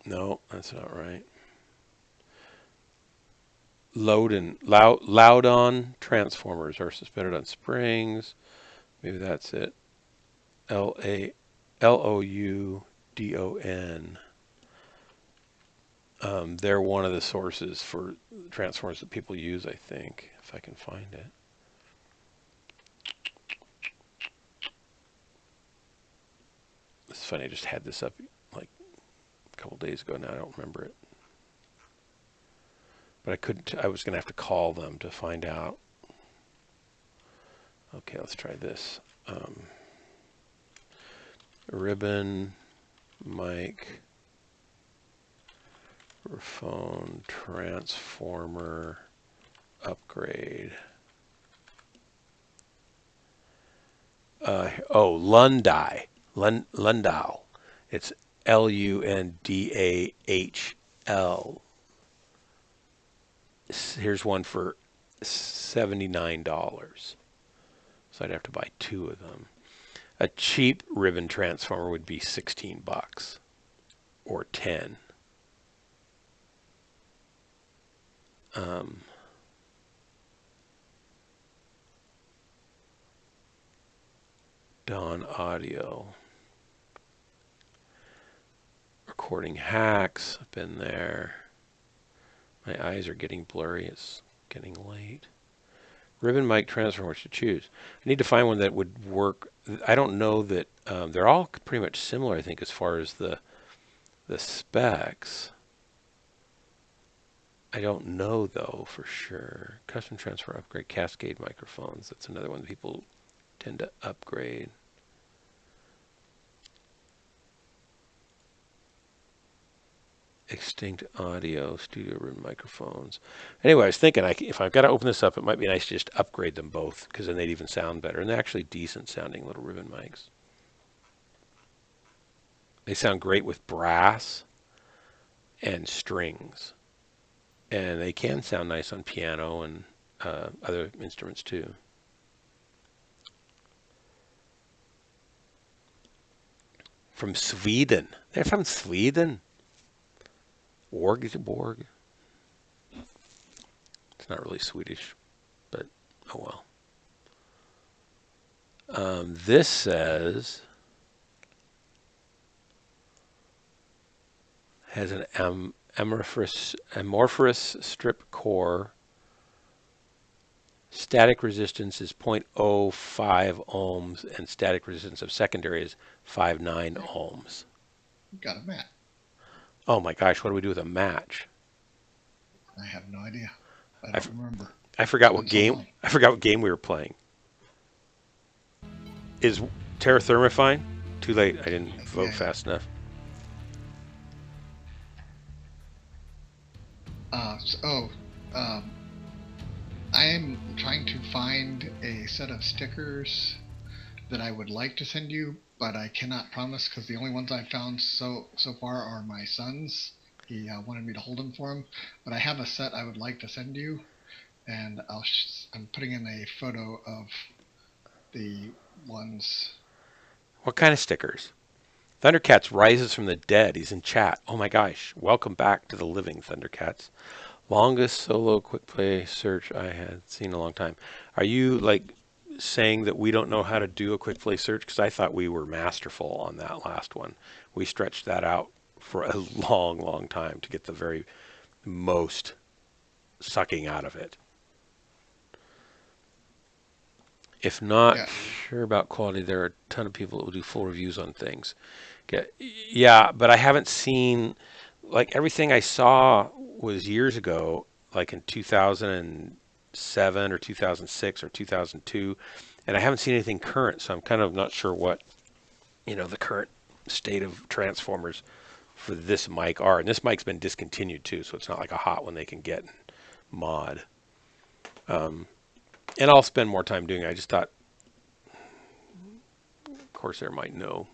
No, that's not right. Loudon transformers are suspended on springs. Maybe that's it. Loudon. They're one of the sources for transformers that people use, I think, if I can find it. It's funny, I just had this up like a couple days ago now. I don't remember it. But I was going to have to call them to find out. Okay, let's try this. Ribbon, mic, phone, transformer, upgrade. Lundau. Lundau. It's Lundahl. Here's one for $79. So I'd have to buy 2 of them. A cheap ribbon transformer would be $16 or 10. Dawn Audio. Recording hacks. I've been there. My eyes are getting blurry. It's getting late. Ribbon mic transformer to choose. I need to find one that would work. I don't know that they're all pretty much similar, I think, as far as the specs. I don't know, though, for sure. Custom transfer upgrade, cascade microphones. That's another one that people tend to upgrade. Extinct audio, studio room microphones. Anyway, I was thinking if I've got to open this up, it might be nice to just upgrade them both, because then they'd even sound better. And they're actually decent sounding little ribbon mics. They sound great with brass and strings. And they can sound nice on piano and other instruments too. From Sweden. They're from Sweden. Borg. It's not really Swedish, but oh well. This says has an amorphous strip core. Static resistance is 0.05 ohms, and static resistance of secondary is 5.9 ohms. Got a match. Oh my gosh, what do we do with a match? I have no idea. I don't remember. I forgot what game. Online. I forgot what game we were playing. Is Terra Therma fine? Too late. I didn't vote fast enough. I am trying to find a set of stickers that I would like to send you, but I cannot promise because the only ones I've found so far are my son's. He wanted me to hold them for him, but I have a set I would like to send you, and I'm putting in a photo of the ones. What kind of stickers? Thundercats rises from the dead. He's in chat. Oh my gosh. Welcome back to the living, Thundercats. Longest solo quick play search I had seen in a long time. Are you like saying that we don't know how to do a quick play search? Because I thought we were masterful on that last one. We stretched that out for a long time to get the very most sucking out of it. If not Yeah. sure about quality, there are a ton of people that will do full reviews on things. Okay. Yeah, but I haven't seen, like, everything I saw was years ago, like in 2007 or 2006 or 2002, and I haven't seen anything current, so I'm kind of not sure what, the current state of transformers for this mic are. And this mic's been discontinued too, so it's not like a hot one they can get mod. And I'll spend more time doing it. I just thought Corsair might know.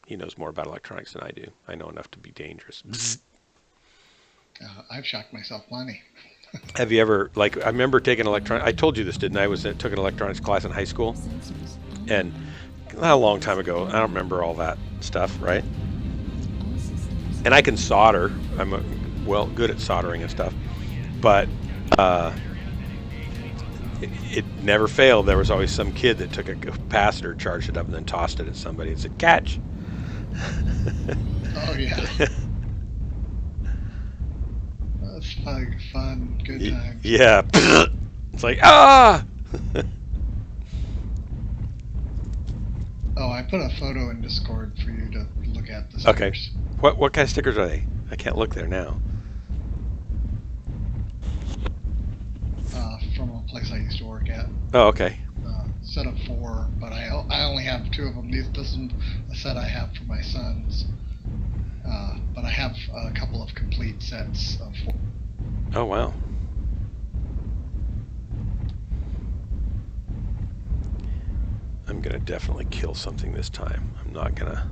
He knows more about electronics than I do. I know enough to be dangerous. I've shocked myself plenty. Have you ever, like, I remember taking I told you this, didn't I? Took an electronics class in high school, Sensors on. and a long time ago. I don't remember all that stuff, right? All systems. And I can solder. I'm good at soldering and stuff, but it never failed. There was always some kid that took a capacitor, charged it up, and then tossed it at somebody and said, "Catch!" Oh yeah. That's fun, good times. Yeah. It's like, ah! Oh, I put a photo in Discord for you to look at the Okay. stickers. What kind of stickers are they? I can't look there now. From a place I used to work at. Oh, okay. Set of 4, but I only have 2 of them. This isn't a set I have for my sons. But I have a couple of complete sets of 4. Oh, wow. I'm going to definitely kill something this time. I'm not going to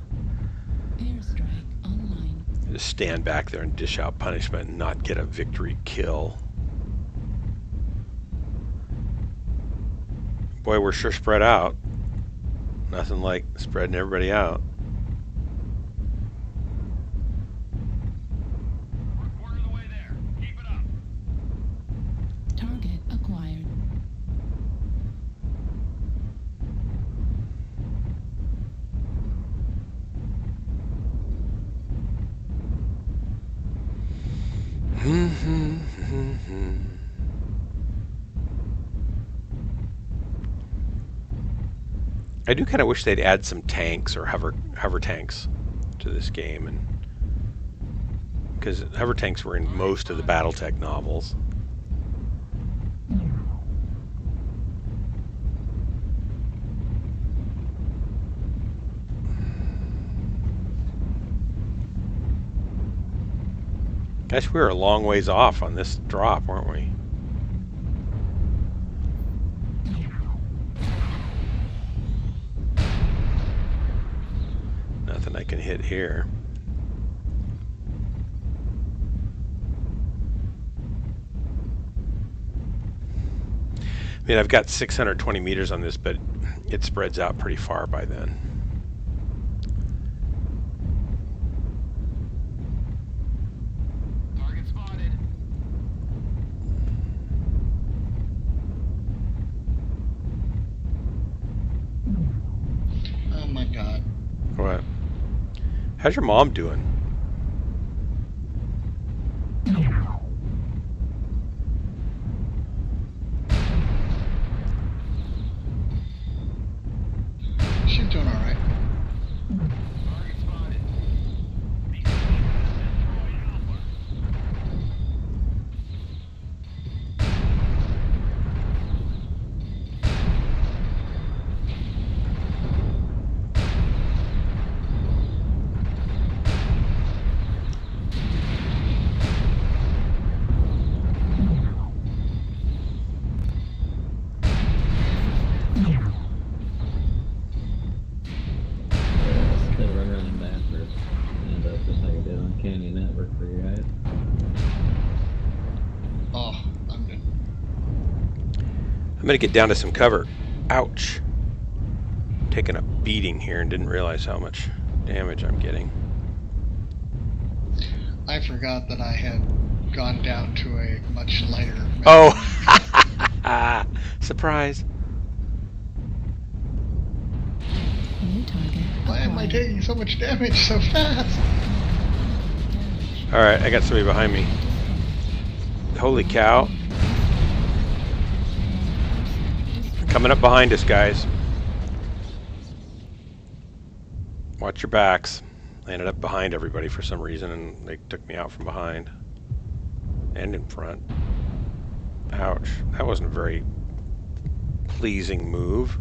Airstrike online. just stand back there and dish out punishment and not get a victory kill. Boy, we're sure spread out. Nothing like spreading everybody out. Target acquired. I do kind of wish they'd add some tanks or hover tanks to this game, and because hover tanks were in most of the BattleTech novels. Gosh, we were a long ways off on this drop, weren't we? Nothing I can hit here. I mean, I've got 620 meters on this, but it spreads out pretty far by then. Target spotted. Oh my god. What? How's your mom doing? She's doing alright. Target spotted. They run around in masters, and just like I did on Canyon Network for you guys. Oh, I'm good. I'm gonna get down to some cover. Ouch. Taking a beating here and didn't realize how much damage I'm getting. I forgot that I had gone down to a much lighter. Oh! Surprise. New target Why am I acquired. taking so much damage so fast? Alright, I got somebody behind me. Holy cow. Coming up behind us, guys. Watch your backs. I ended up behind everybody for some reason, and they took me out from behind. And in front. Ouch. That wasn't a very pleasing move.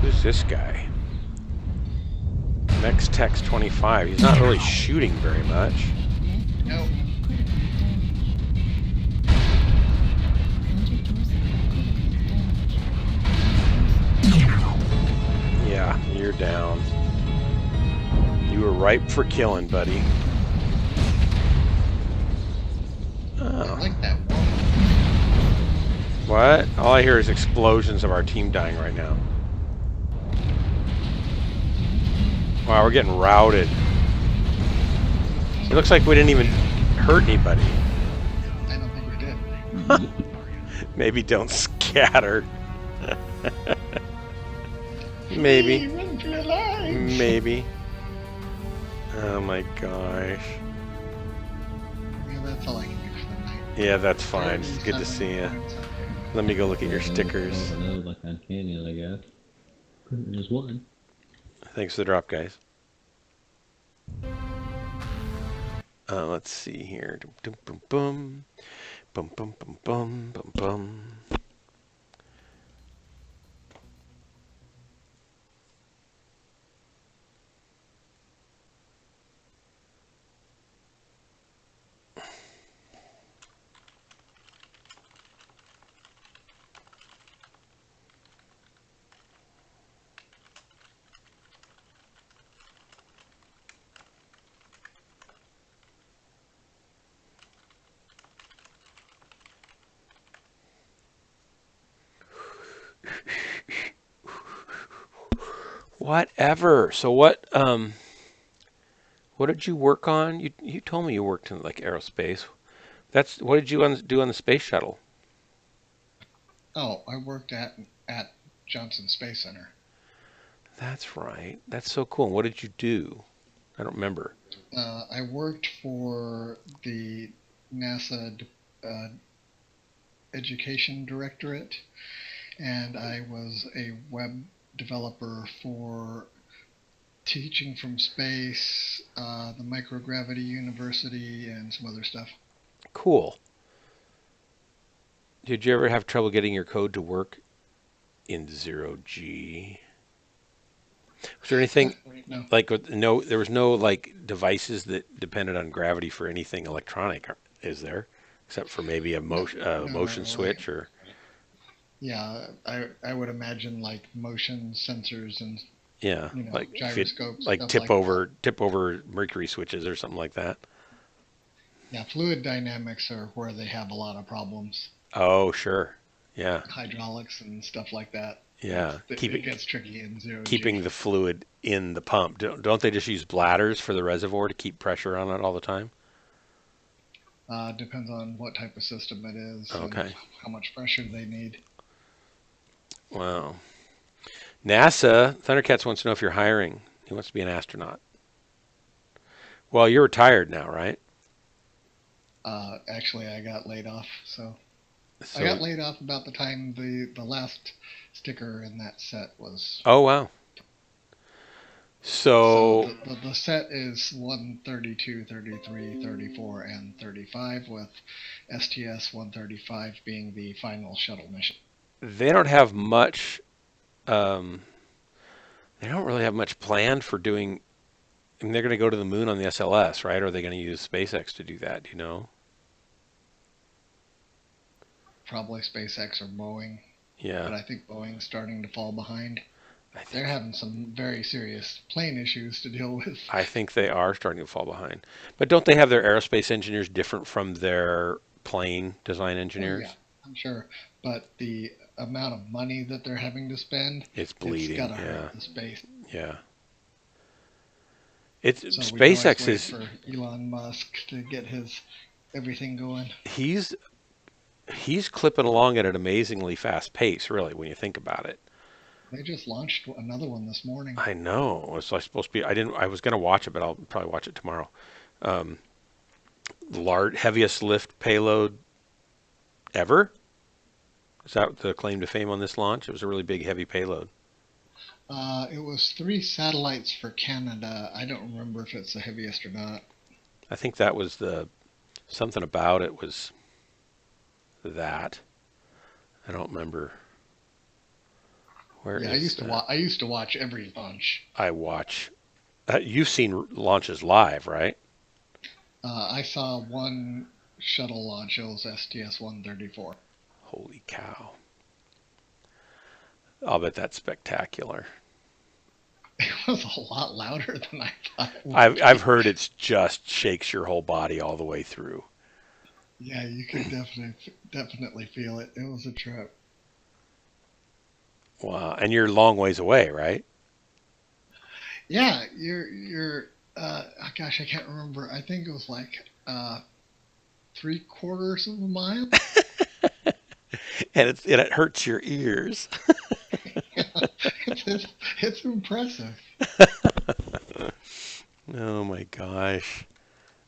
Who's this guy? Mech's Text 25. He's not really shooting very much. Nope. Yeah, you're down. You were ripe for killing, buddy. I Oh. like that one. What? All I hear is explosions of our team dying right now. Wow, we're getting routed. It looks like we didn't even hurt anybody. I don't think we did. Maybe don't scatter. Maybe. Run for your lives. Maybe. Oh my gosh. Yeah, that's all I can do for the night. Yeah, that's fine. It's good to see you. Let me go look at your stickers. Overload like on Canyon, I guess. There's one. Thanks for the drop, guys. Let's see here. Boom, boom, boom. Boom, boom, boom, boom, boom, boom. Whatever. So what did you work on? You told me you worked in like aerospace. What did you do on the space shuttle? Oh, I worked at Johnson Space Center. That's right. That's so cool. What did you do? I don't remember. I worked for the NASA Education Directorate, and I was a web developer for Teaching from Space, the Microgravity University, and some other stuff. Cool. Did you ever have trouble getting your code to work in 0G? Was there anything No. like there was no like devices that depended on gravity for anything electronic, is there? Except for maybe a motion switch or Yeah, I would imagine like motion sensors and yeah, like gyroscopes, like stuff tip like over mercury switches or something like that. Yeah, fluid dynamics are where they have a lot of problems. Oh, sure. Yeah. Hydraulics and stuff like that. Yeah. It gets tricky in 0G. Keeping the fluid in the pump. Don't they just use bladders for the reservoir to keep pressure on it all the time? Depends on what type of system it is. Okay. And how much pressure they need. Wow. NASA, Thundercats wants to know if you're hiring. He wants to be an astronaut. Well, you're retired now, right? Actually, I got laid off, so I got laid off about the time the last sticker in that set was. Oh, wow. So the set is 132, 33, 34, and 35, with STS 135 being the final shuttle mission. They don't have much. They don't really have much planned for doing. I mean, they're going to go to the moon on the SLS, right? Or are they going to use SpaceX to do that? Do you know? Probably SpaceX or Boeing. Yeah. But I think Boeing's starting to fall behind. They're having some very serious plane issues to deal with. I think they are starting to fall behind. But don't they have their aerospace engineers different from their plane design engineers? Oh, yeah, I'm sure. But the amount of money that they're having to spend, it's bleeding. It's gotta hurt the space. Yeah. So SpaceX we is for Elon Musk to get his everything going. He's he's clipping along at an amazingly fast pace, really, when you think about it. They just launched another one this morning. I know. It's like supposed to be. I didn't. I was going to watch it, but I'll probably watch it tomorrow. Um, heaviest lift payload ever. Is that the claim to fame on this launch? It was a really big, heavy payload. It was 3 satellites for Canada. I don't remember if it's the heaviest or not. I think that was something about it was that. I don't remember. Where Yeah, is that? I used to watch every launch. I watch. You've seen launches live, right? I saw one shuttle launch. It was STS-134. Holy cow! I'll bet that's spectacular. It was a lot louder than I thought it would I've be. heard it's just shakes your whole body all the way through. Yeah, you could definitely feel it. It was a trip. Wow! And you're a long ways away, right? Yeah, you're gosh, I can't remember. I think it was like 3/4 of a mile. And it hurts your ears. It's impressive. Oh my gosh!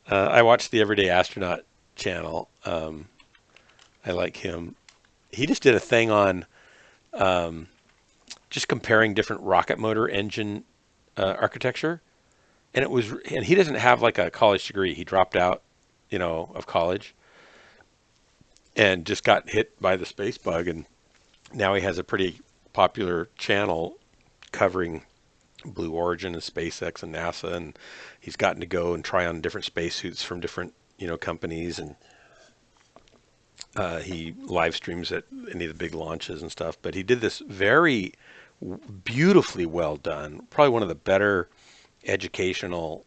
I watched the Everyday Astronaut channel. I like him. He just did a thing on just comparing different rocket motor engine architecture, and he doesn't have like a college degree. He dropped out, of college, and just got hit by the space bug, and now he has a pretty popular channel covering Blue Origin and SpaceX and NASA, and he's gotten to go and try on different spacesuits from different companies, and he live streams at any of the big launches and stuff. But he did this very beautifully well done, probably one of the better educational,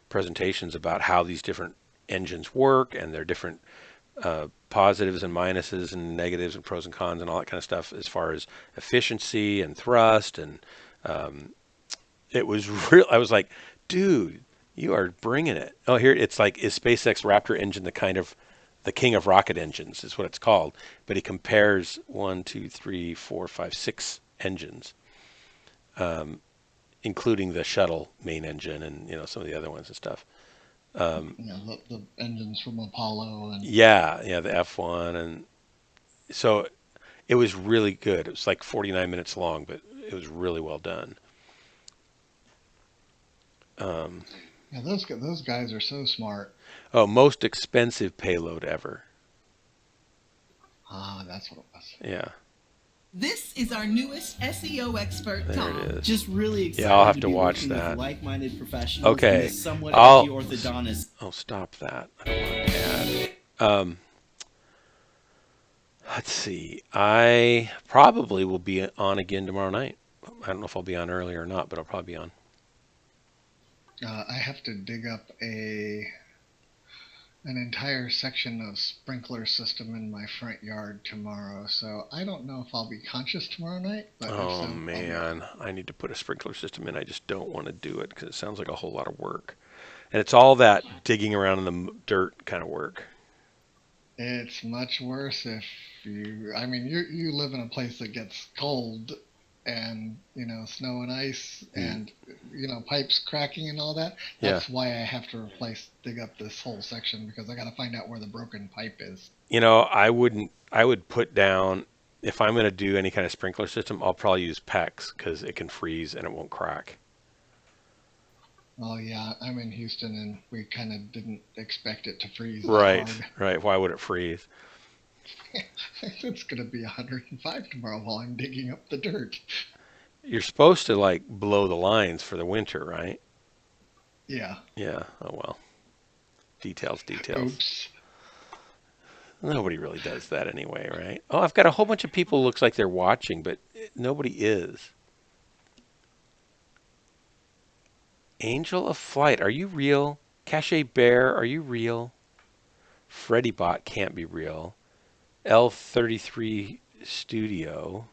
presentations about how these different engines work and their different positives and minuses and negatives and pros and cons and all that kind of stuff as far as efficiency and thrust. And it was real. I was like, dude, you are bringing it. Oh, here it's like, is SpaceX Raptor engine the king of rocket engines is what it's called. But he compares 1, 2, 3, 4, 5, 6 engines, including the shuttle main engine and some of the other ones and stuff. The engines from Apollo and Yeah, the F1, and so it was really good. It was like 49 minutes long, but it was really well done. yeah, those guys are so smart. Oh, most expensive payload ever. Ah, that's what it was. Yeah, This is our newest SEO expert, there Tom. it is. Just really excited Yeah, I'll have to be watch working that. with like-minded professionals Okay, in this somewhat I'll. edgy orthodontist. Oh, stop that! I don't want to add. Let's see. I probably will be on again tomorrow night. I don't know if I'll be on early or not, but I'll probably be on. I have to dig up an entire section of sprinkler system in my front yard tomorrow, so I don't know if I'll be conscious tomorrow night. But if so, Oh I'll be. man, I need to put a sprinkler system in. I just don't want to do it because it sounds like a whole lot of work, and it's all that digging around in the dirt kind of work. It's much worse if you live in a place that gets cold and, snow and ice and, pipes cracking and all that. Yeah. That's why I have to dig up this whole section because I got to find out where the broken pipe is. I would put down, if I'm going to do any kind of sprinkler system, I'll probably use PEX because it can freeze and it won't crack. Oh yeah, I'm in Houston and we kind of didn't expect it to freeze that Right, hard. right. Why would it freeze? It's going to be 105 tomorrow while I'm digging up the dirt. You're supposed to like blow the lines for the winter, right? Yeah. Yeah. Oh well. Details. Oops. Nobody really does that anyway, right? Oh, I've got a whole bunch of people who looks like they're watching, but nobody is. Angel of Flight, are you real? Cache Bear, are you real? Freddy Bot can't be real. L33 Studio.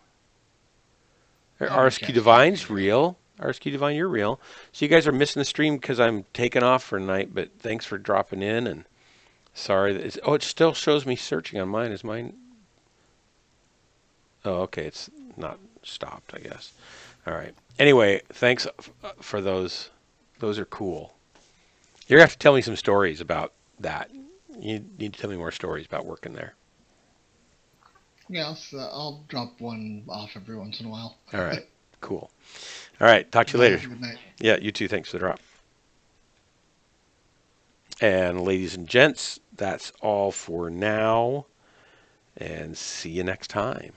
RSQ Divine's real. RSQ Divine, you're real. So you guys are missing the stream because I'm taking off for a night, but thanks for dropping in and Sorry. Oh, it still shows me searching on mine. Is mine? Oh, okay. It's not stopped, I guess. All right. Anyway, thanks for those. Those are cool. You're going to have to tell me some stories about that. You need to tell me more stories about working there. Yeah, so I'll drop one off every once in a while. All right. Cool. All right. Talk to you later. Good night. Yeah, you too. Thanks for the drop. And ladies and gents, that's all for now. And see you next time.